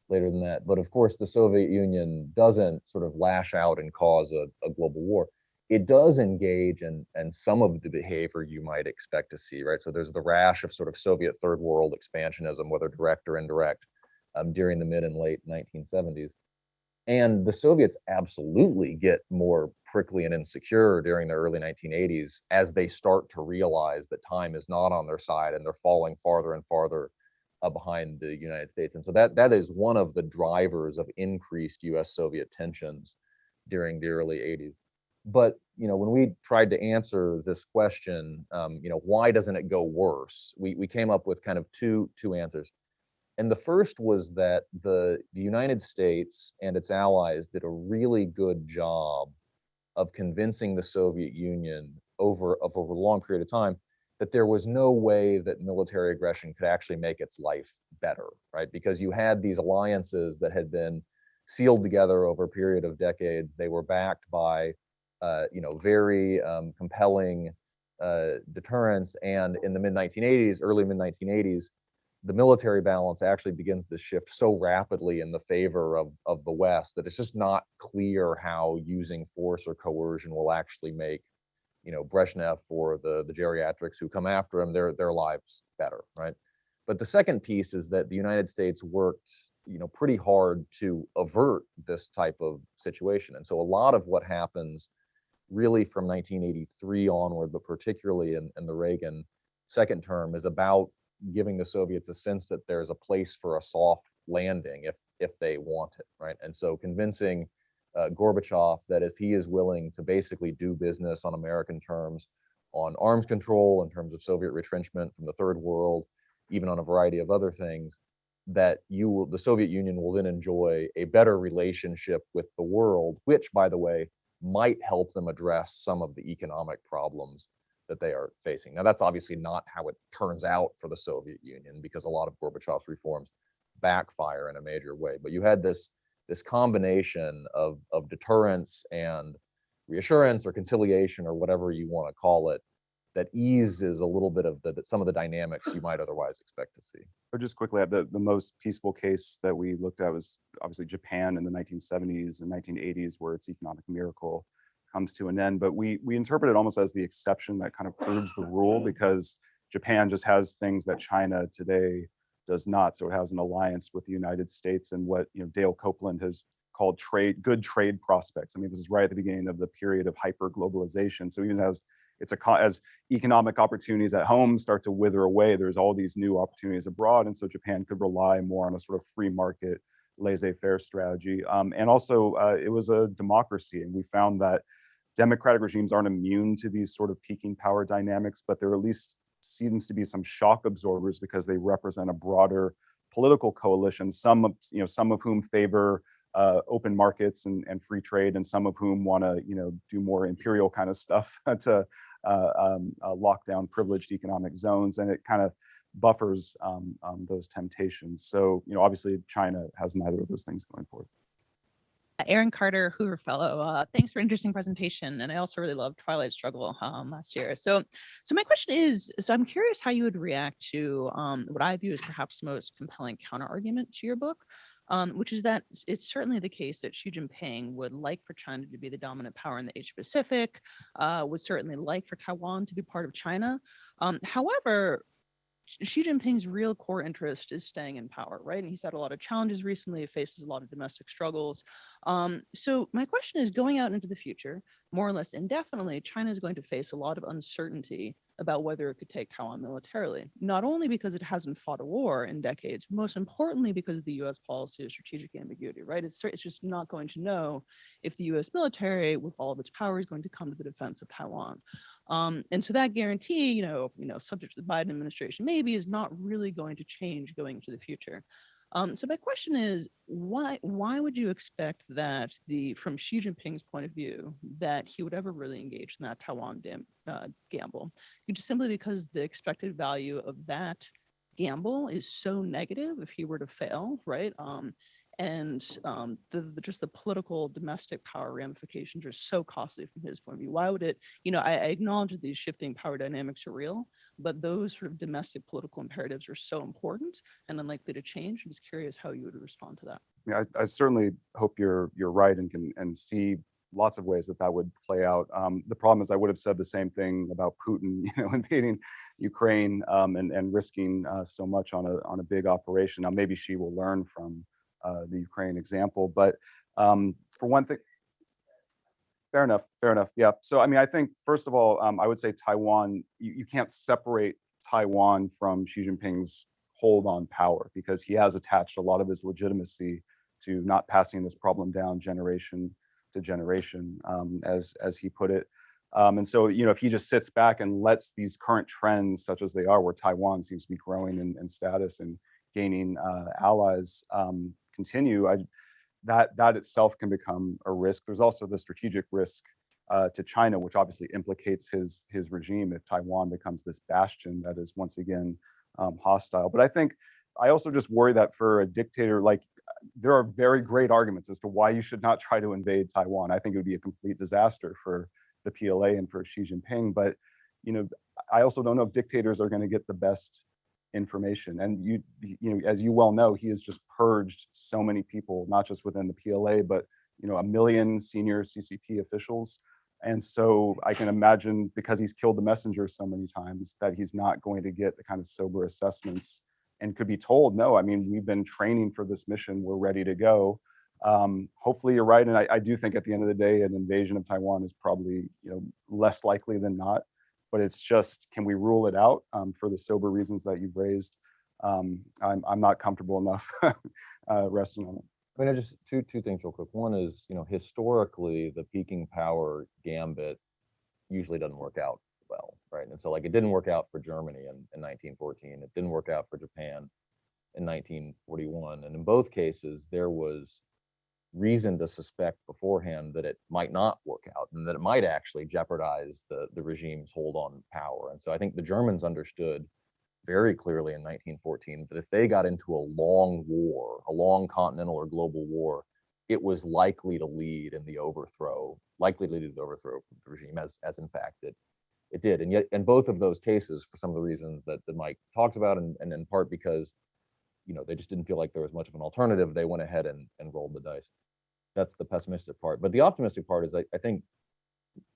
later than that. But of course, the Soviet Union doesn't sort of lash out and cause a global war. It does engage in some of the behavior you might expect to see, right? So there's the rash of sort of Soviet third world expansionism, whether direct or indirect, during the mid and late 1970s. And the Soviets absolutely get more prickly and insecure during the early 1980s as they start to realize that time is not on their side and they're falling farther and farther behind the United States. And so that is one of the drivers of increased US-Soviet tensions during the early 80s. But when we tried to answer this question, why doesn't it go worse? We came up with kind of two answers. And the first was that the United States and its allies did a really good job of convincing the Soviet Union over a long period of time that there was no way that military aggression could actually make its life better, right? Because you had these alliances that had been sealed together over a period of decades. They were backed by, very compelling deterrence. And in the early mid 1980s, the military balance actually begins to shift so rapidly in the favor of the West that it's just not clear how using force or coercion will actually make Brezhnev or the geriatrics who come after him, their lives better, right? But the second piece is that the United States worked, pretty hard to avert this type of situation. And so a lot of what happens really from 1983 onward, but particularly in the Reagan second term, is about giving the Soviets a sense that there's a place for a soft landing if they want it, right? And so convincing Gorbachev that if he is willing to basically do business on American terms, on arms control, in terms of Soviet retrenchment from the third world, even on a variety of other things, that the Soviet Union will then enjoy a better relationship with the world, which, by the way, might help them address some of the economic problems that they are facing. Now, that's obviously not how it turns out for the Soviet Union, because a lot of Gorbachev's reforms backfire in a major way. But you had this combination of deterrence and reassurance or conciliation or whatever you want to call it, that eases a little bit of some of the dynamics you might otherwise expect to see. But just quickly, the most peaceful case that we looked at was obviously Japan in the 1970s and 1980s, where its economic miracle comes to an end. But we interpret it almost as the exception that kind of proves the rule, because Japan just has things that China today does not. So it has an alliance with the United States and what Dale Copeland has called good trade prospects. I mean, this is right at the beginning of the period of hyper globalization. So even as economic opportunities at home start to wither away, there's all these new opportunities abroad, and so Japan could rely more on a sort of free market, laissez-faire strategy. And also, it was a democracy, and we found that democratic regimes aren't immune to these sort of peaking power dynamics, but there at least seems to be some shock absorbers because they represent a broader political coalition, some of whom favor open markets and free trade, and some of whom want to do more imperial kind of stuff to lock down privileged economic zones, and it kind of buffers those temptations. So obviously China has neither of those things going forward. Aaron Carter, Hoover Fellow. Thanks for an interesting presentation, and I also really loved Twilight Struggle last year. So my question is, I'm curious how you would react to what I view as perhaps the most compelling counter argument to your book, which is that it's certainly the case that Xi Jinping would like for China to be the dominant power in the Asia Pacific, would certainly like for Taiwan to be part of China. However, Xi Jinping's real core interest is staying in power, right? And he's had a lot of challenges recently, faces a lot of domestic struggles. So my question is, going out into the future, more or less indefinitely, China is going to face a lot of uncertainty about whether it could take Taiwan militarily, not only because it hasn't fought a war in decades, but most importantly because of the US policy of strategic ambiguity, right? It's just not going to know if the US military, with all of its power, is going to come to the defense of Taiwan. And so that guarantee, subject to the Biden administration, maybe is not really going to change going into the future. So my question is, why would you expect that from Xi Jinping's point of view, that he would ever really engage in that Taiwan gamble? Just simply because the expected value of that gamble is so negative if he were to fail, right? And just the political domestic power ramifications are so costly from his point of view. Why would it, I acknowledge that these shifting power dynamics are real, but those sort of domestic political imperatives are so important and unlikely to change. I'm just curious how you would respond to that. Yeah, I certainly hope you're right and can see lots of ways that would play out. The problem is I would have said the same thing about Putin, invading Ukraine and risking so much on a big operation. Now maybe Xi will learn from the Ukraine example, but for one thing, fair enough. Yeah. So I mean, I think first of all, I would say Taiwan. You can't separate Taiwan from Xi Jinping's hold on power because he has attached a lot of his legitimacy to not passing this problem down generation to generation, as he put it. And so, if he just sits back and lets these current trends, such as they are, where Taiwan seems to be growing in status and gaining allies, continue, that itself can become a risk. There's also the strategic risk to China, which obviously implicates his regime if Taiwan becomes this bastion that is once again hostile. But I also just worry that for a dictator, like, there are very great arguments as to why you should not try to invade Taiwan. I think it would be a complete disaster for the PLA and for Xi Jinping. But I also don't know if dictators are going to get the best information. And as you well know, he has just purged so many people, not just within the PLA, but 1 million senior CCP officials. And so I can imagine, because he's killed the messenger so many times, that he's not going to get the kind of sober assessments and could be told, no, I mean, we've been training for this mission, we're ready to go. Hopefully you're right. And I do think at the end of the day, an invasion of Taiwan is probably less likely than not. But it's just, can we rule it out for the sober reasons that you've raised? I'm not comfortable enough resting on it. I mean, just two things real quick. One is, historically, the peaking power gambit usually doesn't work out well, right? And so, like, it didn't work out for Germany in 1914. It didn't work out for Japan in 1941. And in both cases, there was reason to suspect beforehand that it might not work out and that it might actually jeopardize the regime's hold on power. And so I think the Germans understood very clearly in 1914 that if they got into a long war, a long continental or global war, it was likely to lead to the overthrow of the regime, as in fact it did. And yet, in both of those cases, for some of the reasons that Mike talks about, and in part because they just didn't feel like there was much of an alternative, they went ahead and rolled the dice. That's the pessimistic part. But the optimistic part is I think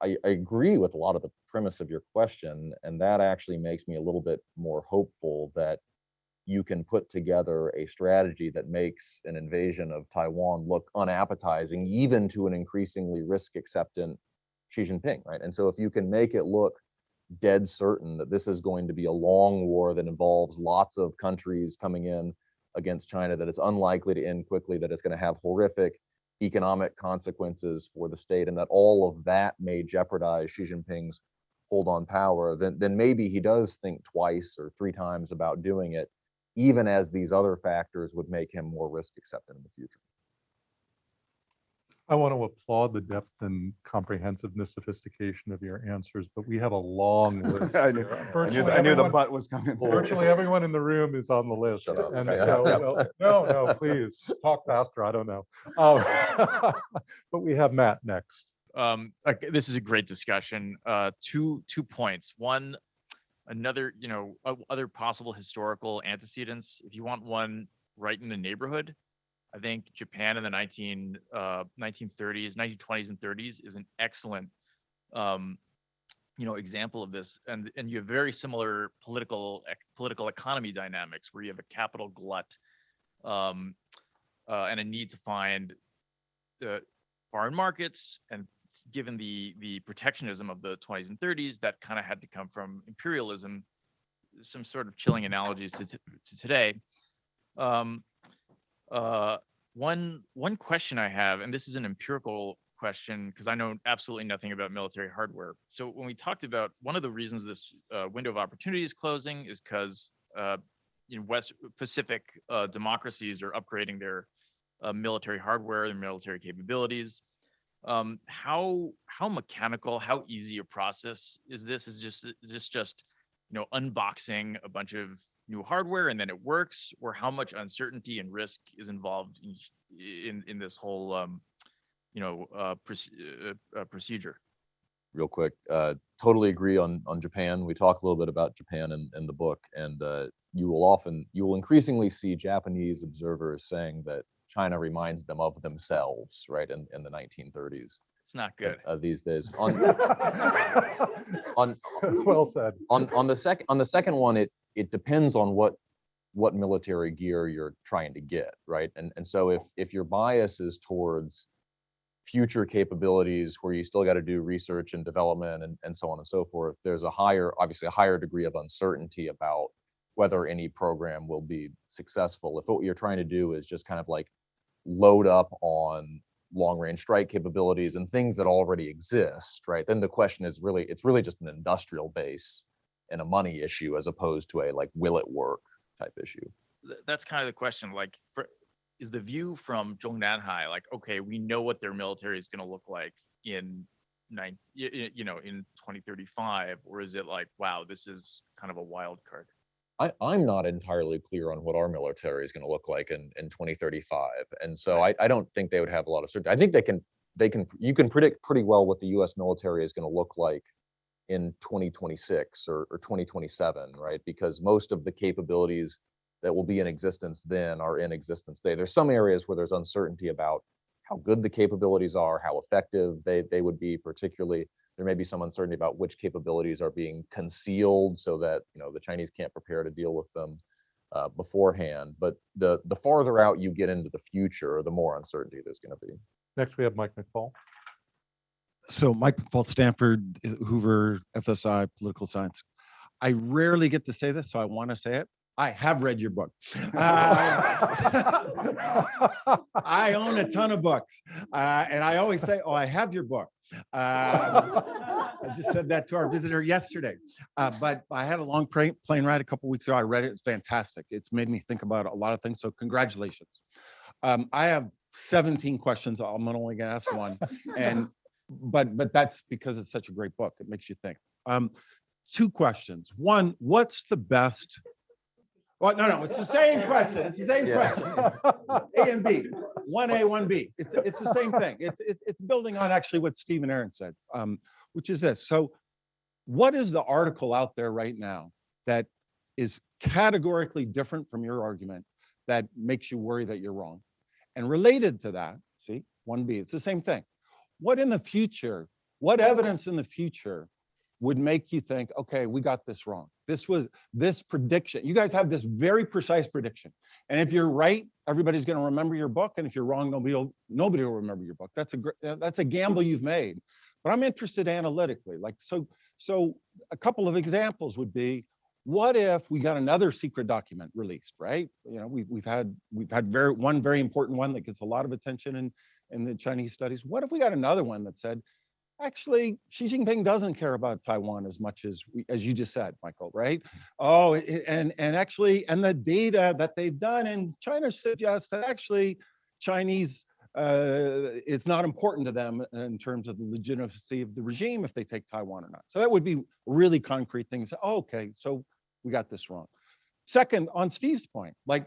I agree with a lot of the premise of your question, and that actually makes me a little bit more hopeful that you can put together a strategy that makes an invasion of Taiwan look unappetizing, even to an increasingly risk-acceptant Xi Jinping, right? And so if you can make it look dead certain that this is going to be a long war that involves lots of countries coming in against China, that it's unlikely to end quickly, that it's going to have horrific economic consequences for the state, and that all of that may jeopardize Xi Jinping's hold on power, then maybe he does think twice or three times about doing it, even as these other factors would make him more risk acceptant in the future. I want to applaud the depth and comprehensiveness, sophistication of your answers, but we have a long list. I knew the butt was coming. Virtually everyone in the room is on the list. Shut up. And Okay. so, no, please talk faster. I don't know. But we have Matt next. This is a great discussion. Two points. One, other possible historical antecedents. If you want one right in the neighborhood, I think Japan in the 1930s, 1920s and 30s is an excellent example of this, and you have very similar political economy dynamics where you have a capital glut and a need to find foreign markets, and given the protectionism of the 20s and 30s, that kind of had to come from imperialism. Some sort of chilling analogies to today. One question I have, and this is an empirical question because I know absolutely nothing about military hardware. So when we talked about one of the reasons this window of opportunity is closing is because West Pacific democracies are upgrading their military hardware, their military capabilities. How mechanical, how easy a process is this? Is this just unboxing a bunch of new hardware and then it works, or how much uncertainty and risk is involved in this whole procedure? Real quick, totally agree on Japan. We talk a little bit about Japan in the book, and you will increasingly see Japanese observers saying that China reminds them of themselves, right, in the 1930s. It's not good. These days. Well said. On the second one, it depends on what military gear you're trying to get, right? And so if your bias is towards future capabilities where you still got to do research and development and so on and so forth, there's obviously a higher degree of uncertainty about whether any program will be successful. If what you're trying to do is just kind of like load up on long-range strike capabilities and things that already exist, right? Then the question is it's really just an industrial base and a money issue as opposed to a like, will it work type issue. That's kind of the question. Like, is the view from Zhongnanhai like, okay, we know what their military is going to look like in 2035, or is it like, wow, this is kind of a wild card? I'm not entirely clear on what our military is going to look like in 2035, and so I don't think they would have a lot of certainty. I think you can predict pretty well what the U.S. military is going to look like in 2026 or 2027, right? Because most of the capabilities that will be in existence then are in existence today. There's some areas where there's uncertainty about how good the capabilities are, how effective they would be. Particularly, there may be some uncertainty about which capabilities are being concealed so that the Chinese can't prepare to deal with them beforehand. But the farther out you get into the future, the more uncertainty there's going to be. Next, we have Mike Mcfall. So Mike Mcfall, Stanford, Hoover, FSI, political science. I rarely get to say this, so I want to say it. I have read your book. I own a ton of books. And I always say, oh, I have your book. I just said that to our visitor yesterday. But I had a long plane ride a couple weeks ago. I read it. It's fantastic. It's made me think about a lot of things. So congratulations. I have 17 questions. I'm only going to ask one. But that's because it's such a great book. It makes you think. 2 questions. One, what's the best? Well, no, it's the same question. It's the same question. A and B, 1A, 1B. It's the same thing. It's building on actually what Stephen Aaron said, which is this. So, what is the article out there right now that is categorically different from your argument that makes you worry that you're wrong? And related to that, see, 1B, it's the same thing. What in the future? What evidence in the future would make you think, okay, we got this wrong? This prediction. You guys have this very precise prediction. And if you're right, everybody's going to remember your book. And if you're wrong, nobody will remember your book. That's a gamble you've made. But I'm interested analytically. Like, so a couple of examples would be, what if we got another secret document released, right? We've had one very important one that gets a lot of attention in the Chinese studies. What if we got another one that said, actually, Xi Jinping doesn't care about Taiwan as much as you just said, Michael, right? Oh, and the data that they've done in China suggests that actually Chinese, it's not important to them in terms of the legitimacy of the regime if they take Taiwan or not. So that would be really concrete things. Oh, okay, so we got this wrong. Second, on Steve's point, and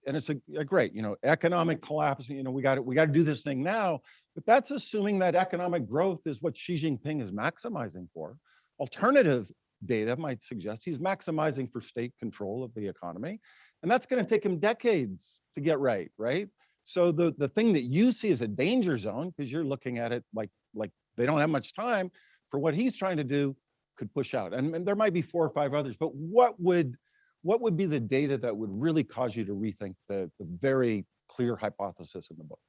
it's a great, economic collapse. We got to do this thing now, but that's assuming that economic growth is what Xi Jinping is maximizing for. Alternative data might suggest he's maximizing for state control of the economy, And that's going to take him decades to get right, right? So the thing that you see as a danger zone, because you're looking at it like they don't have much time for what he's trying to do, could push out. And there might be 4 or 5 others, but what would be the data that would really cause you to rethink the very clear hypothesis in the book?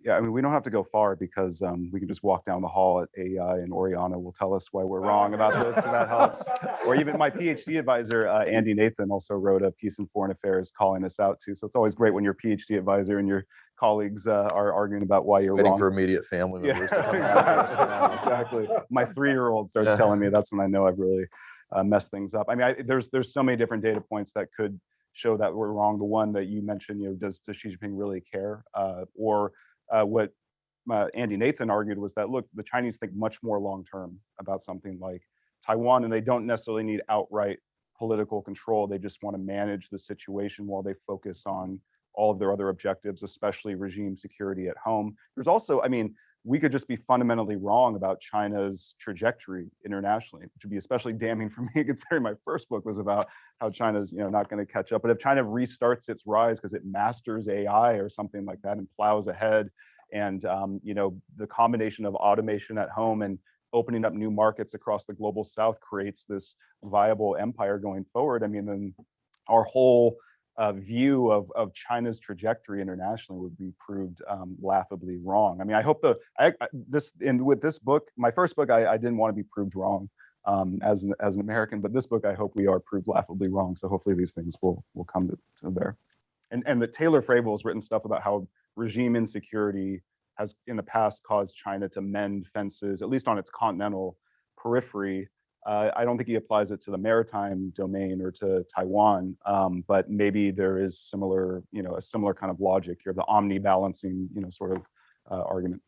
Yeah, I mean, we don't have to go far because we can just walk down the hall at AI and Oriana will tell us why we're wrong about this, and that helps. Or even my PhD advisor, Andy Nathan, also wrote a piece in Foreign Affairs calling us out too. So it's always great when your PhD advisor and your colleagues are arguing about why you're Waiting wrong. for immediate family members to come exactly. out. Exactly. My 3-year-old starts telling me, that's when I know I've really messed things up. I mean, there's so many different data points that could show that we're wrong. The one that you mentioned, does Xi Jinping really care? What Andy Nathan argued was that, look, the Chinese think much more long-term about something like Taiwan, and they don't necessarily need outright political control. They just want to manage the situation while they focus on all of their other objectives, especially regime security at home. There's also, I mean, we could just be fundamentally wrong about China's trajectory internationally, which would be especially damning for me, considering my first book was about how China's, not going to catch up. But if China restarts its rise because it masters AI or something like that and plows ahead, and the combination of automation at home and opening up new markets across the global south creates this viable empire going forward, I mean, then our whole view of China's trajectory internationally would be proved laughably wrong. I mean, I hope with this book, my first book, I didn't want to be proved wrong as an American, but this book, I hope we are proved laughably wrong. So hopefully these things will come to bear. And that Taylor Fravel has written stuff about how regime insecurity has in the past caused China to mend fences, at least on its continental periphery. I don't think he applies it to the maritime domain or to Taiwan, but maybe there is a similar kind of logic here, the omni-balancing, sort of argument.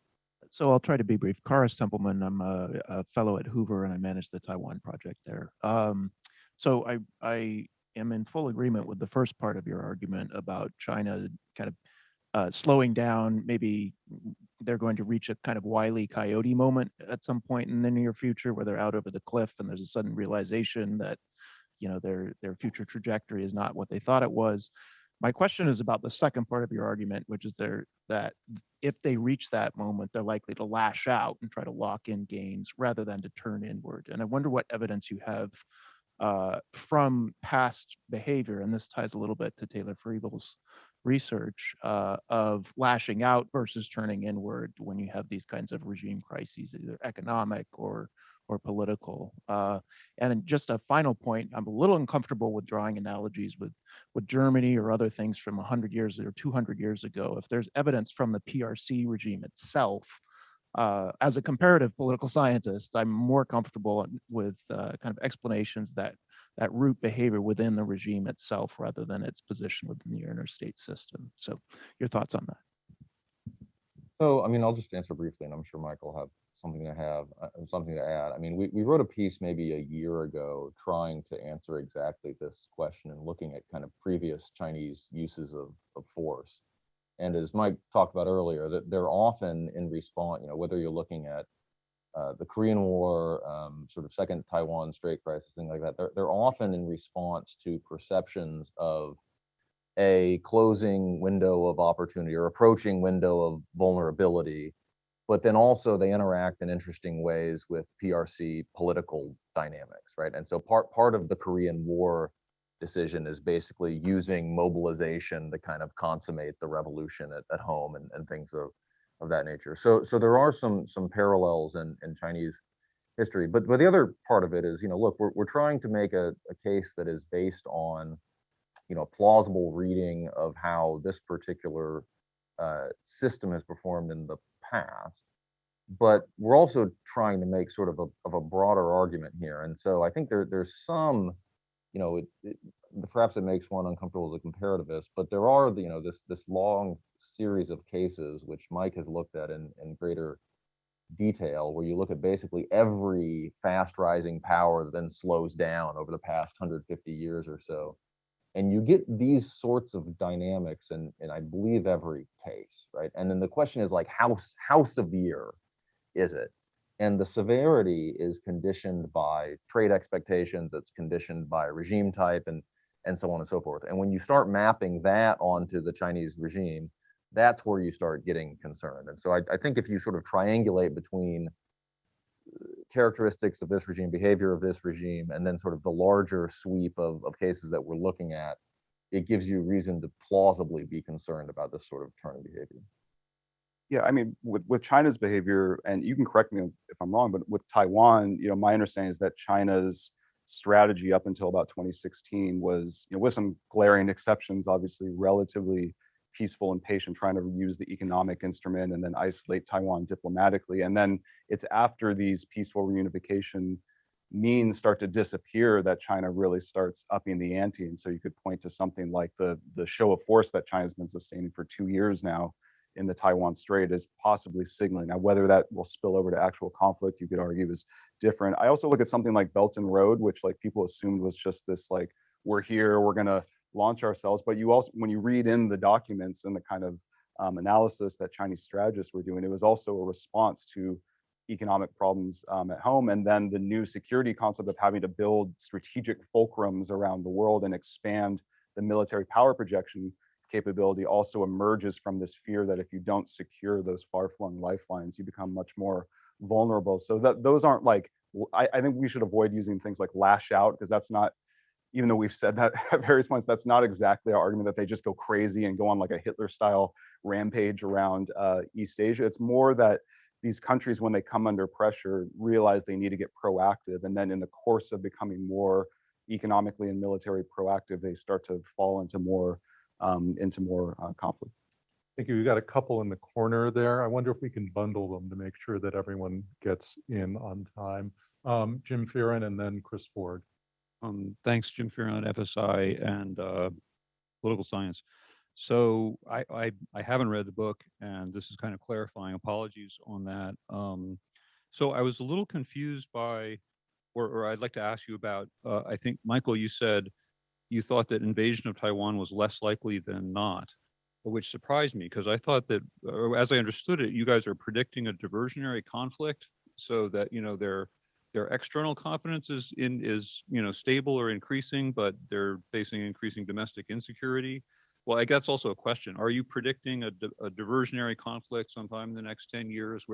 So I'll try to be brief. Karis Templeman, I'm a fellow at Hoover and I manage the Taiwan project there. So I am in full agreement with the first part of your argument about China kind of slowing down. Maybe they're going to reach a kind of Wile E. Coyote moment at some point in the near future where they're out over the cliff and there's a sudden realization that their future trajectory is not what they thought it was. My question is about the second part of your argument, which is that if they reach that moment, they're likely to lash out and try to lock in gains rather than to turn inward. And I wonder what evidence you have from past behavior, and this ties a little bit to Taylor Fravel's research of lashing out versus turning inward when you have these kinds of regime crises, either economic or political. And just a final point, I'm a little uncomfortable with drawing analogies with Germany or other things from 100 years or 200 years ago. If there's evidence from the PRC regime itself, as a comparative political scientist, I'm more comfortable with kind of explanations that root behavior within the regime itself rather than its position within the interstate system. So your thoughts on that? So, I mean, I'll just answer briefly, and I'm sure Michael will have something to add. I mean, we wrote a piece maybe a year ago trying to answer exactly this question and looking at kind of previous Chinese uses of force. And as Mike talked about earlier, that they're often in response, whether you're looking at the Korean War, sort of second Taiwan Strait crisis, things like that, they're often in response to perceptions of a closing window of opportunity or approaching window of vulnerability, but then also they interact in interesting ways with PRC political dynamics, right? And so part of the Korean War decision is basically using mobilization to kind of consummate the revolution at home and things of that nature. So there are some parallels in Chinese history, but the other part of it is, look, we're trying to make a case that is based on, a plausible reading of how this particular system has performed in the past, but we're also trying to make sort of a broader argument here. And so I think there's some, perhaps it makes one uncomfortable as a comparativist, but there are this long series of cases which Mike has looked at in greater detail, where you look at basically every fast rising power that then slows down over the past 150 years or so. And you get these sorts of dynamics in I believe every case, right? And then the question is like, how severe is it? And the severity is conditioned by trade expectations, it's conditioned by regime type. And and so on and so forth. And when you start mapping that onto the Chinese regime, that's where you start getting concerned. And so I think if you sort of triangulate between characteristics of this regime, behavior of this regime, and then sort of the larger sweep of cases that we're looking at, it gives you reason to plausibly be concerned about this sort of turn in behavior. Yeah, I mean, with China's behavior, and you can correct me if I'm wrong, but with Taiwan, my understanding is that China's strategy up until about 2016 was, with some glaring exceptions, obviously relatively peaceful and patient, trying to use the economic instrument and then isolate Taiwan diplomatically. And then it's after these peaceful reunification means start to disappear that China really starts upping the ante. And so you could point to something like the show of force that China's been sustaining for 2 years now in the Taiwan Strait is possibly signaling. Now, whether that will spill over to actual conflict, you could argue is different. I also look at something like Belt and Road, which like people assumed was just this like, we're here, we're gonna launch ourselves. But you also, when you read in the documents and the kind of analysis that Chinese strategists were doing, it was also a response to economic problems at home. And then the new security concept of having to build strategic fulcrums around the world and expand the military power projection capability also emerges from this fear that if you don't secure those far-flung lifelines, you become much more vulnerable. So that those aren't like, I think we should avoid using things like lash out, because that's not, even though we've said that at various points, that's not exactly our argument that they just go crazy and go on like a Hitler-style rampage around East Asia. It's more that these countries, when they come under pressure, realize they need to get proactive. And then in the course of becoming more economically and military proactive, they start to fall into more conflict. Thank you. We've got a couple in the corner there. I wonder if we can bundle them to make sure that everyone gets in on time. Jim Fearon and then Chris Ford. Thanks, Jim Fearon at FSI and Political Science. So I haven't read the book, and this is kind of clarifying. Apologies on that. So I was a little confused by, or I'd like to ask you about, I think, Michael, you said you thought that invasion of Taiwan was less likely than not, which surprised me, because I thought that, as I understood it, you guys are predicting a diversionary conflict, so that their external confidence is stable or increasing, but they're facing increasing domestic insecurity. Well, I guess also a question: are you predicting a diversionary conflict sometime in the next 10 years?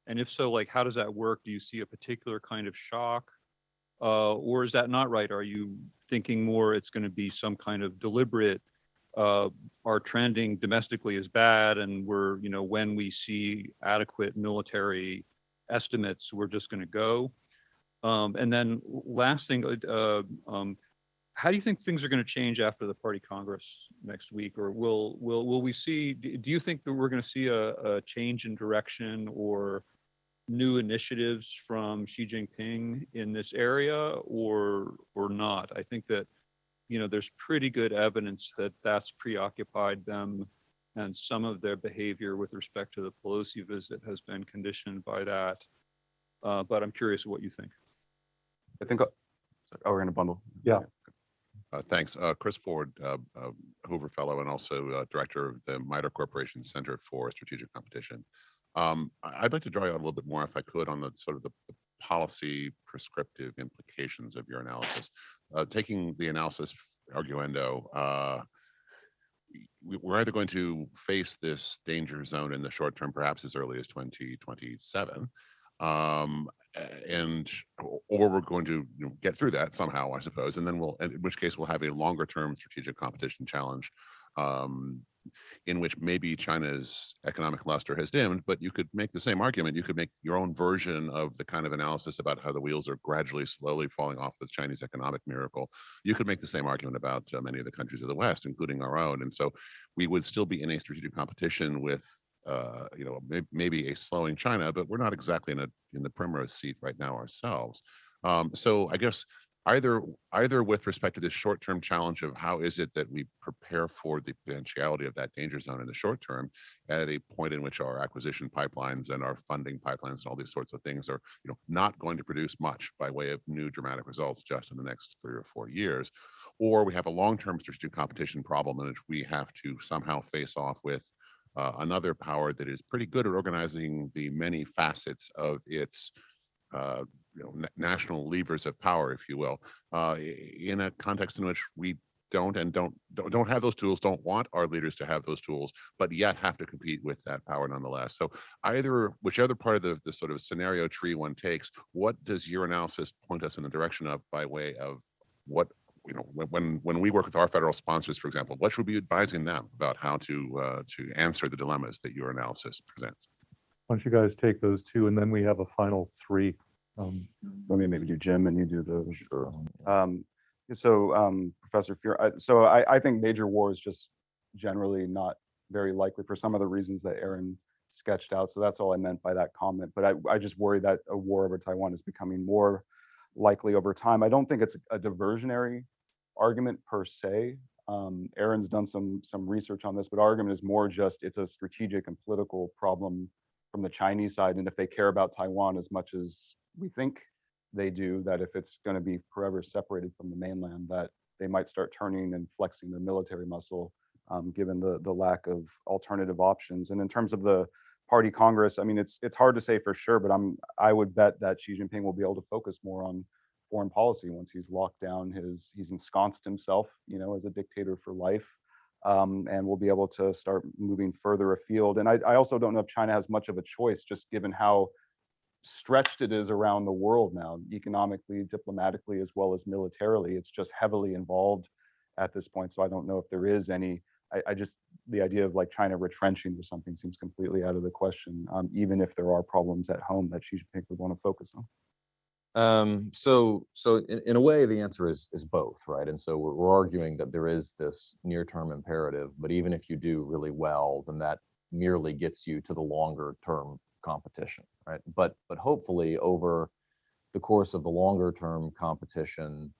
And if so, like, how does that work? Do you see a particular kind of shock? Or is that not right? Are you thinking more it's going to be some kind of deliberate, our trending domestically is bad, and we're, when we see adequate military estimates, we're just going to go? And then last thing, how do you think things are going to change after the Party Congress next week? Or will we see, do you think that we're going to see a change in direction or new initiatives from Xi Jinping in this area, or not? I think that, there's pretty good evidence that that's preoccupied them, and some of their behavior with respect to the Pelosi visit has been conditioned by that. But I'm curious what you think. I think, we're going to bundle. Yeah. Thanks. Chris Ford, Hoover Fellow, and also Director of the MITRE Corporation Center for Strategic Competition. I'd like to draw out a little bit more, if I could, on the sort of the policy prescriptive implications of your analysis. Taking the analysis arguendo, we're either going to face this danger zone in the short term, perhaps as early as 2027, or we're going to get through that somehow, I suppose, and then in which case we'll have a longer term strategic competition challenge, in which maybe China's economic luster has dimmed, but you could make the same argument. You could make your own version of the kind of analysis about how the wheels are gradually, slowly falling off the Chinese economic miracle. You could make the same argument about many of the countries of the West, including our own. And so we would still be in a strategic competition with, maybe a slowing China, but we're not exactly in the primrose seat right now ourselves. So I guess either with respect to this short-term challenge of how is it that we prepare for the potentiality of that danger zone in the short term, at a point in which our acquisition pipelines and our funding pipelines and all these sorts of things are not going to produce much by way of new dramatic results just in the next 3 or 4 years, or we have a long-term strategic competition problem in which we have to somehow face off with another power that is pretty good at organizing the many facets of its national levers of power, if you will, in a context in which we don't have those tools, don't want our leaders to have those tools, but yet have to compete with that power nonetheless. So whichever part of the sort of scenario tree one takes, what does your analysis point us in the direction of by way of what, when we work with our federal sponsors, for example, what should we be advising them about how to answer the dilemmas that your analysis presents? Why don't you guys take those two, and then we have a final three. Let me maybe do Jim and you do the. Sure. Professor Fear, I think major war is just generally not very likely for some of the reasons that Aaron sketched out. So that's all I meant by that comment. But I just worry that a war over Taiwan is becoming more likely over time. I don't think it's a diversionary argument per se. Aaron's done some research on this, but our argument is more just it's a strategic and political problem from the Chinese side. And if they care about Taiwan as much as we think they do, that if it's going to be forever separated from the mainland, that they might start turning and flexing their military muscle, given the lack of alternative options. And in terms of the party Congress, I mean, it's hard to say for sure, but I would bet that Xi Jinping will be able to focus more on foreign policy once he's locked down he's ensconced himself, as a dictator for life, and we'll be able to start moving further afield. And I also don't know if China has much of a choice, just given how stretched it is around the world now, economically, diplomatically, as well as militarily. It's just heavily involved at this point. So I don't know if there is any, the idea of like China retrenching or something seems completely out of the question, even if there are problems at home that Xi Jinping would want to focus on. So in a way, the answer is both, right? And so we're arguing that there is this near-term imperative, but even if you do really well, then that merely gets you to the longer-term competition, right? But hopefully over the course of the longer-term competition,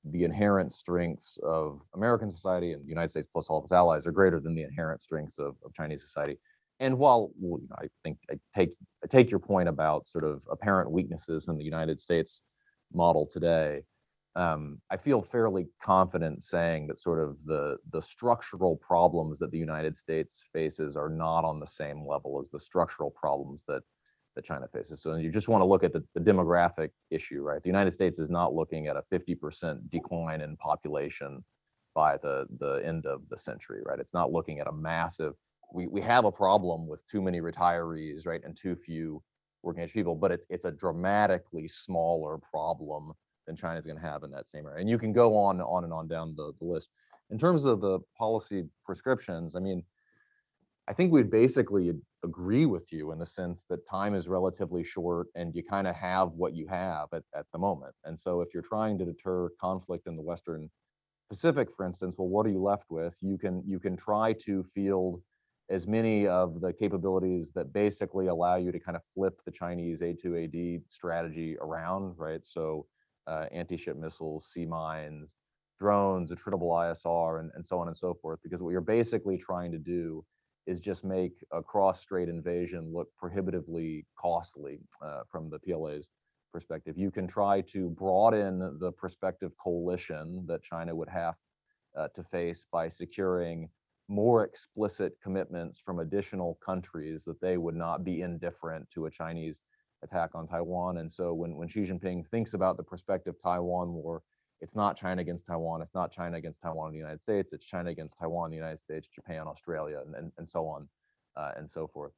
the inherent strengths of American society and the United States plus all of its allies are greater than the inherent strengths of Chinese society. And while I think I take your point about sort of apparent weaknesses in the United States model today, I feel fairly confident saying that sort of the structural problems that the United States faces are not on the same level as the structural problems that China faces. So you just want to look at the demographic issue, right? The United States is not looking at a 50% decline in population by the end of the century, right? It's not looking at a massive, we have a problem with too many retirees, right? And too few working age people, but it's a dramatically smaller problem than China's going to have in that same area. And you can go on and on down the list. In terms of the policy prescriptions, I mean, I think we'd basically agree with you in the sense that time is relatively short and you kind of have what you have at the moment. And so if you're trying to deter conflict in the Western Pacific, for instance, well, what are you left with? You can try to field as many of the capabilities that basically allow you to kind of flip the Chinese A2AD strategy around, right? So anti-ship missiles, sea mines, drones, attritable ISR, and so on and so forth, because what you're basically trying to do is just make a cross-strait invasion look prohibitively costly from the PLA's perspective. You can try to broaden the prospective coalition that China would have to face by securing more explicit commitments from additional countries that they would not be indifferent to a Chinese attack on Taiwan. And so when Xi Jinping thinks about the prospective Taiwan war, it's not China against Taiwan, it's not China against Taiwan and the United States, it's China against Taiwan, the United States, Japan, Australia, and so on and so forth.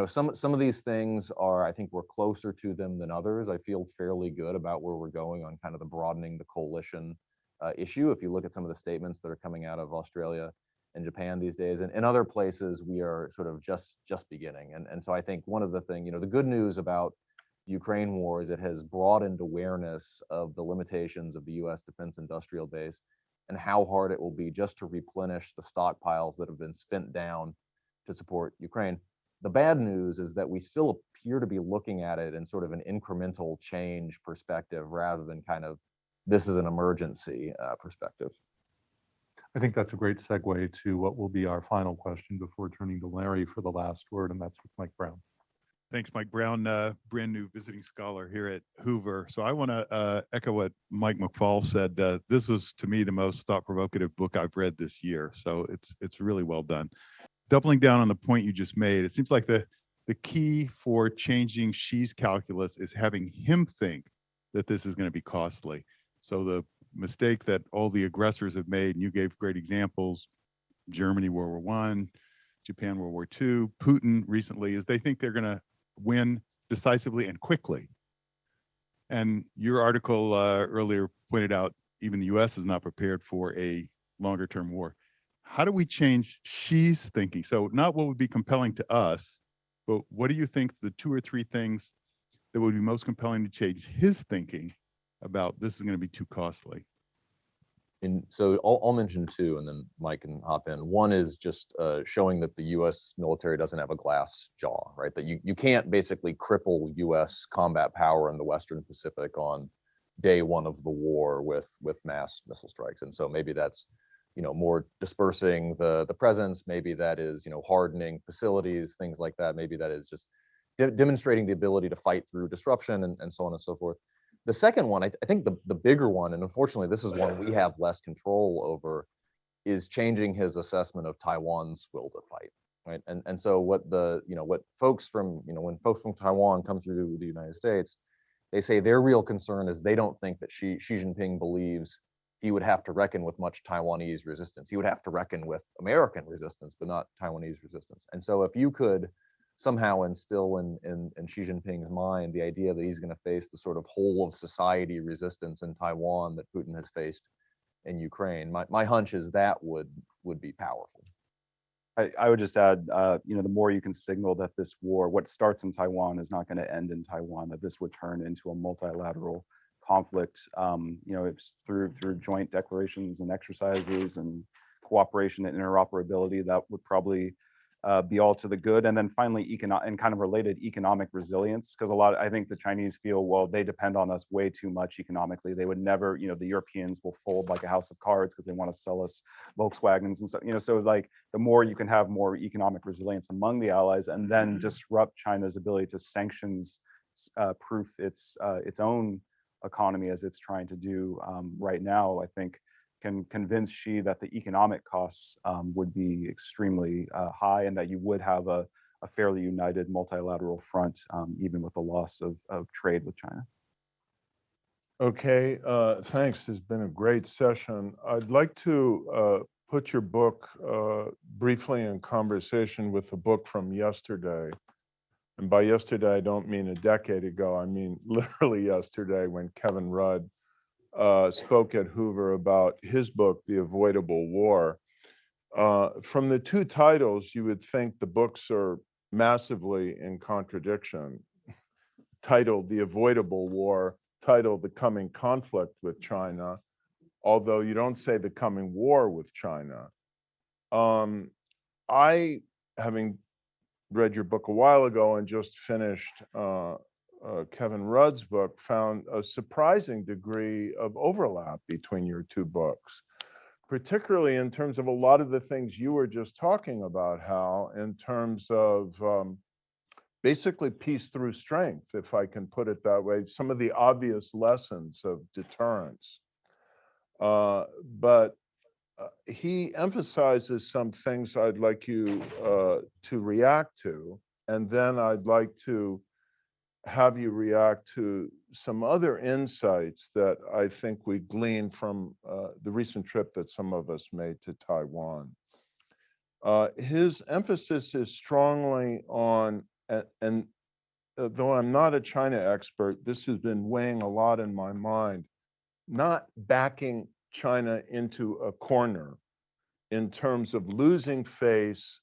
Some of these things are, I think we're closer to them than others. I feel fairly good about where we're going on kind of the broadening the coalition issue. If you look at some of the statements that are coming out of Australia and Japan these days, and in other places, we are sort of just beginning. And so I think one of the things, the good news about the Ukraine war is it has broadened awareness of the limitations of the U.S. defense industrial base and how hard it will be just to replenish the stockpiles that have been spent down to support Ukraine. The bad news is that we still appear to be looking at it in sort of an incremental change perspective rather than kind of this is an emergency perspective. I think that's a great segue to what will be our final question before turning to Larry for the last word, and that's with Mike Brown. Thanks, Mike Brown, brand new visiting scholar here at Hoover. So I want to echo what Mike Mcfall said. This was, to me, the most thought-provocative book I've read this year. So it's really well done. Doubling down on the point you just made, it seems like the key for changing Xi's calculus is having him think that this is going to be costly. So mistake that all the aggressors have made, and you gave great examples, Germany, World War I, Japan, World War II, Putin recently, is they think they're going to win decisively and quickly. And your article earlier pointed out even the US is not prepared for a longer term war. How do we change Xi's thinking? So not what would be compelling to us, but what do you think the 2 or 3 things that would be most compelling to change his thinking about this is going to be too costly? And so I'll mention 2, and then Mike can hop in. One is just showing that the U.S. military doesn't have a glass jaw, right? That you can't basically cripple U.S. combat power in the Western Pacific on day 1 of the war with mass missile strikes. And so maybe that's, more dispersing the presence. Maybe that is, hardening facilities, things like that. Maybe that is just demonstrating the ability to fight through disruption and so on and so forth. The second one, I think the bigger one, and unfortunately this is one we have less control over, is changing his assessment of Taiwan's will to fight, right? And so what what folks from, when folks from Taiwan come through the United States, they say their real concern is they don't think that Xi Jinping believes he would have to reckon with much Taiwanese resistance. He would have to reckon with American resistance, but not Taiwanese resistance. And so if you could somehow instill in Xi Jinping's mind the idea that he's going to face the sort of whole of society resistance in Taiwan that Putin has faced in Ukraine, my hunch is that would be powerful. I would just add, the more you can signal that this war, what starts in Taiwan, is not going to end in Taiwan, that this would turn into a multilateral conflict, it's through joint declarations and exercises and cooperation and interoperability, that would probably be all to the good. And then finally, and kind of related, economic resilience, because I think the Chinese feel, well, they depend on us way too much economically. They would never, the Europeans will fold like a house of cards because they want to sell us Volkswagens and stuff, so like the more you can have more economic resilience among the allies, and then disrupt China's ability to sanctions proof its own economy, as it's trying to do right now, I think can convince Xi that the economic costs would be extremely high, and that you would have a fairly united multilateral front, even with the loss of trade with China. Okay, thanks. It's been a great session. I'd like to put your book briefly in conversation with a book from yesterday. And by yesterday, I don't mean a decade ago. I mean literally yesterday, when Kevin Rudd spoke at Hoover about his book, The Avoidable War. From the 2 titles, you would think the books are massively in contradiction. Titled The Avoidable War, titled The Coming Conflict with China, although you don't say the coming war with China. I, having read your book a while ago and just finished Kevin Rudd's book, found a surprising degree of overlap between your 2 books, particularly in terms of a lot of the things you were just talking about, Hal, in terms of basically peace through strength, if I can put it that way, some of the obvious lessons of deterrence. But he emphasizes some things I'd like you to react to, and then I'd like to have you react to some other insights that I think we gleaned from the recent trip that some of us made to Taiwan. His emphasis is strongly on, and though I'm not a China expert, this has been weighing a lot in my mind, not backing China into a corner in terms of losing face,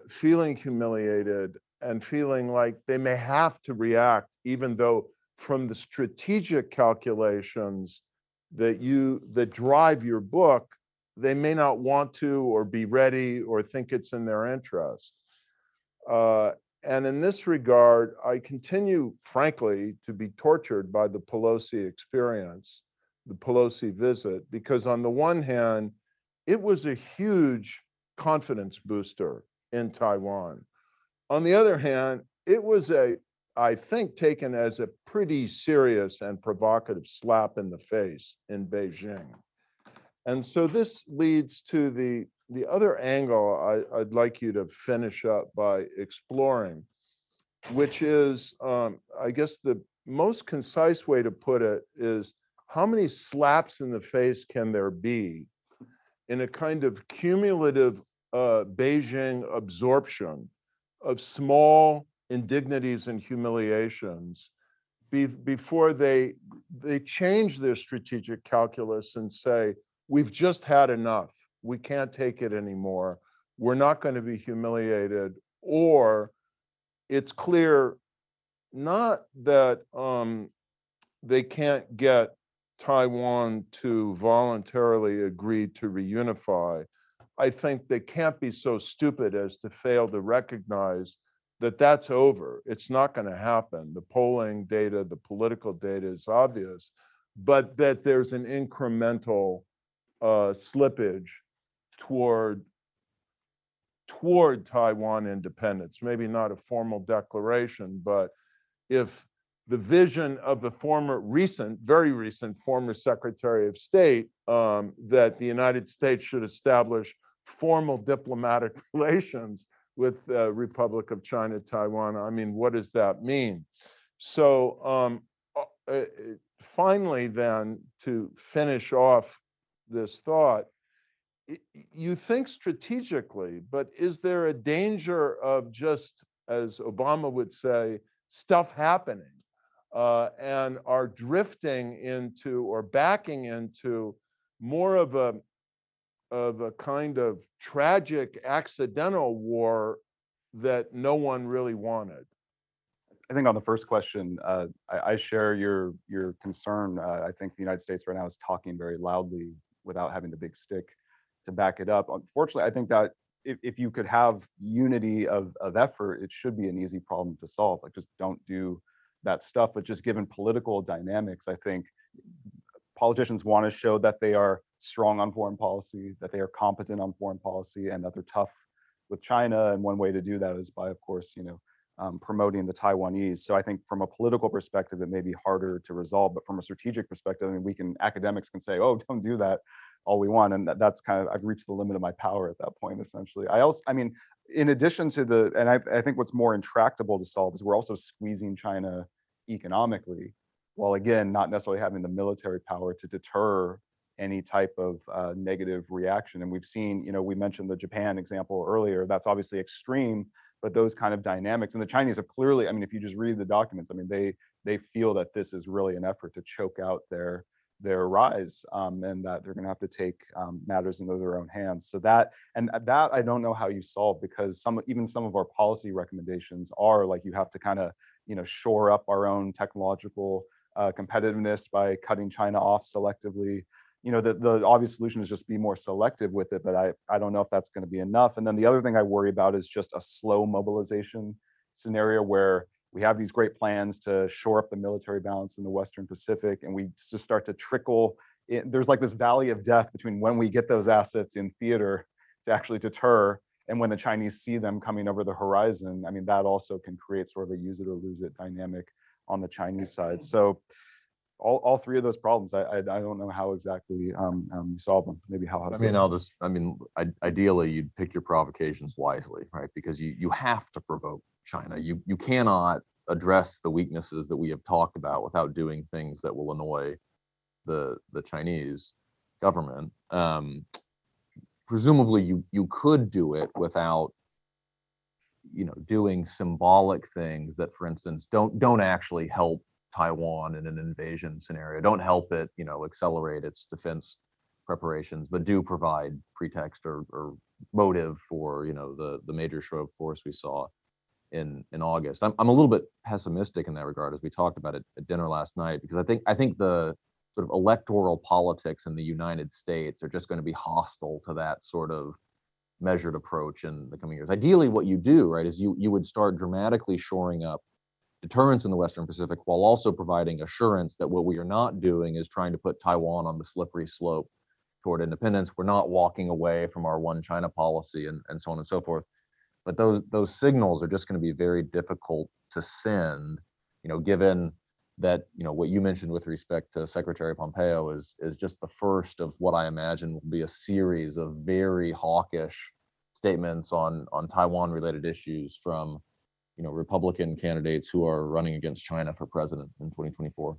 feeling humiliated, and feeling like they may have to react, even though from the strategic calculations that drive your book, they may not want to or be ready or think it's in their interest. And in this regard, I continue, frankly, to be tortured by the Pelosi experience, the Pelosi visit, because on the one hand, it was a huge confidence booster in Taiwan. On the other hand, it was I think, taken as a pretty serious and provocative slap in the face in Beijing. And so this leads to the other angle I'd like you to finish up by exploring, which is, I guess the most concise way to put it is how many slaps in the face can there be in a kind of cumulative Beijing absorption of small indignities and humiliations before they change their strategic calculus and say, we've just had enough. We can't take it anymore. We're not going to be humiliated. Or it's clear not that they can't get Taiwan to voluntarily agree to reunify. I think they can't be so stupid as to fail to recognize that that's over. It's not going to happen. The polling data, the political data is obvious, but that there's an incremental slippage toward Taiwan independence. Maybe not a formal declaration, but if the vision of the very recent former Secretary of State, that the United States should establish formal diplomatic relations with the Republic of China, Taiwan. I mean, what does that mean? So finally then, to finish off this thought, you think strategically, but is there a danger of just, as Obama would say, stuff happening, and are drifting into or backing into more of a kind of tragic accidental war that no one really wanted? I think on the first question, I share your concern. I think the United States right now is talking very loudly without having the big stick to back it up. Unfortunately, I think that if you could have unity of effort, it should be an easy problem to solve. Like, just don't do that stuff. But just given political dynamics, I think politicians want to show that they are strong on foreign policy, that they are competent on foreign policy, and that they're tough with China. And one way to do that is by, of course, promoting the Taiwanese. So I think from a political perspective, it may be harder to resolve, but from a strategic perspective, I mean, academics can say, oh, don't do that all we want. And that's kind of, I've reached the limit of my power at that point, essentially. I mean, in addition to I think what's more intractable to solve is we're also squeezing China economically, while again, not necessarily having the military power to deter any type of negative reaction. And we've seen, we mentioned the Japan example earlier, that's obviously extreme, but those kind of dynamics, and the Chinese have clearly, I mean, if you just read the documents, I mean, they feel that this is really an effort to choke out their rise, and that they're going to have to take matters into their own hands. So that I don't know how you solve, because even some of our policy recommendations are like, you have to kind of shore up our own technological competitiveness by cutting China off selectively. The obvious solution is just be more selective with it, but I don't know if that's going to be enough. And then the other thing I worry about is just a slow mobilization scenario where we have these great plans to shore up the military balance in the Western Pacific, and we just start to trickle in. There's like this valley of death between when we get those assets in theater to actually deter, and when the Chinese see them coming over the horizon. I mean, that also can create sort of a use it or lose it dynamic on the Chinese side. So all three of those problems, I don't know how exactly you solve them. Maybe how. Ideally, you'd pick your provocations wisely, right? Because you have to provoke China. You cannot address the weaknesses that we have talked about without doing things that will annoy the Chinese government. Presumably, you could do it without doing symbolic things that, for instance, don't actually help Taiwan in an invasion scenario, don't help it accelerate its defense preparations, but do provide pretext or motive for the major show of force we saw in August. I'm a little bit pessimistic in that regard, as we talked about it at dinner last night, because I think the sort of electoral politics in the United States are just going to be hostile to that sort of measured approach in the coming years. Ideally, what you do, right, is you would start dramatically shoring up deterrence in the Western Pacific, while also providing assurance that what we are not doing is trying to put Taiwan on the slippery slope toward independence. We're not walking away from our one China policy and so on and so forth. But those signals are just going to be very difficult to send, given that, what you mentioned with respect to Secretary Pompeo is just the first of what I imagine will be a series of very hawkish statements on Taiwan related issues from Republican candidates who are running against China for president in 2024.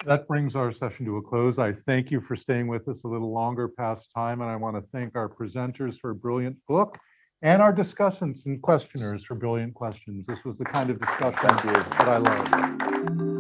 That brings our session to a close. I thank you for staying with us a little longer past time, and I want to thank our presenters for a brilliant book and our discussants and questioners for brilliant questions. This was the kind of discussion that I love.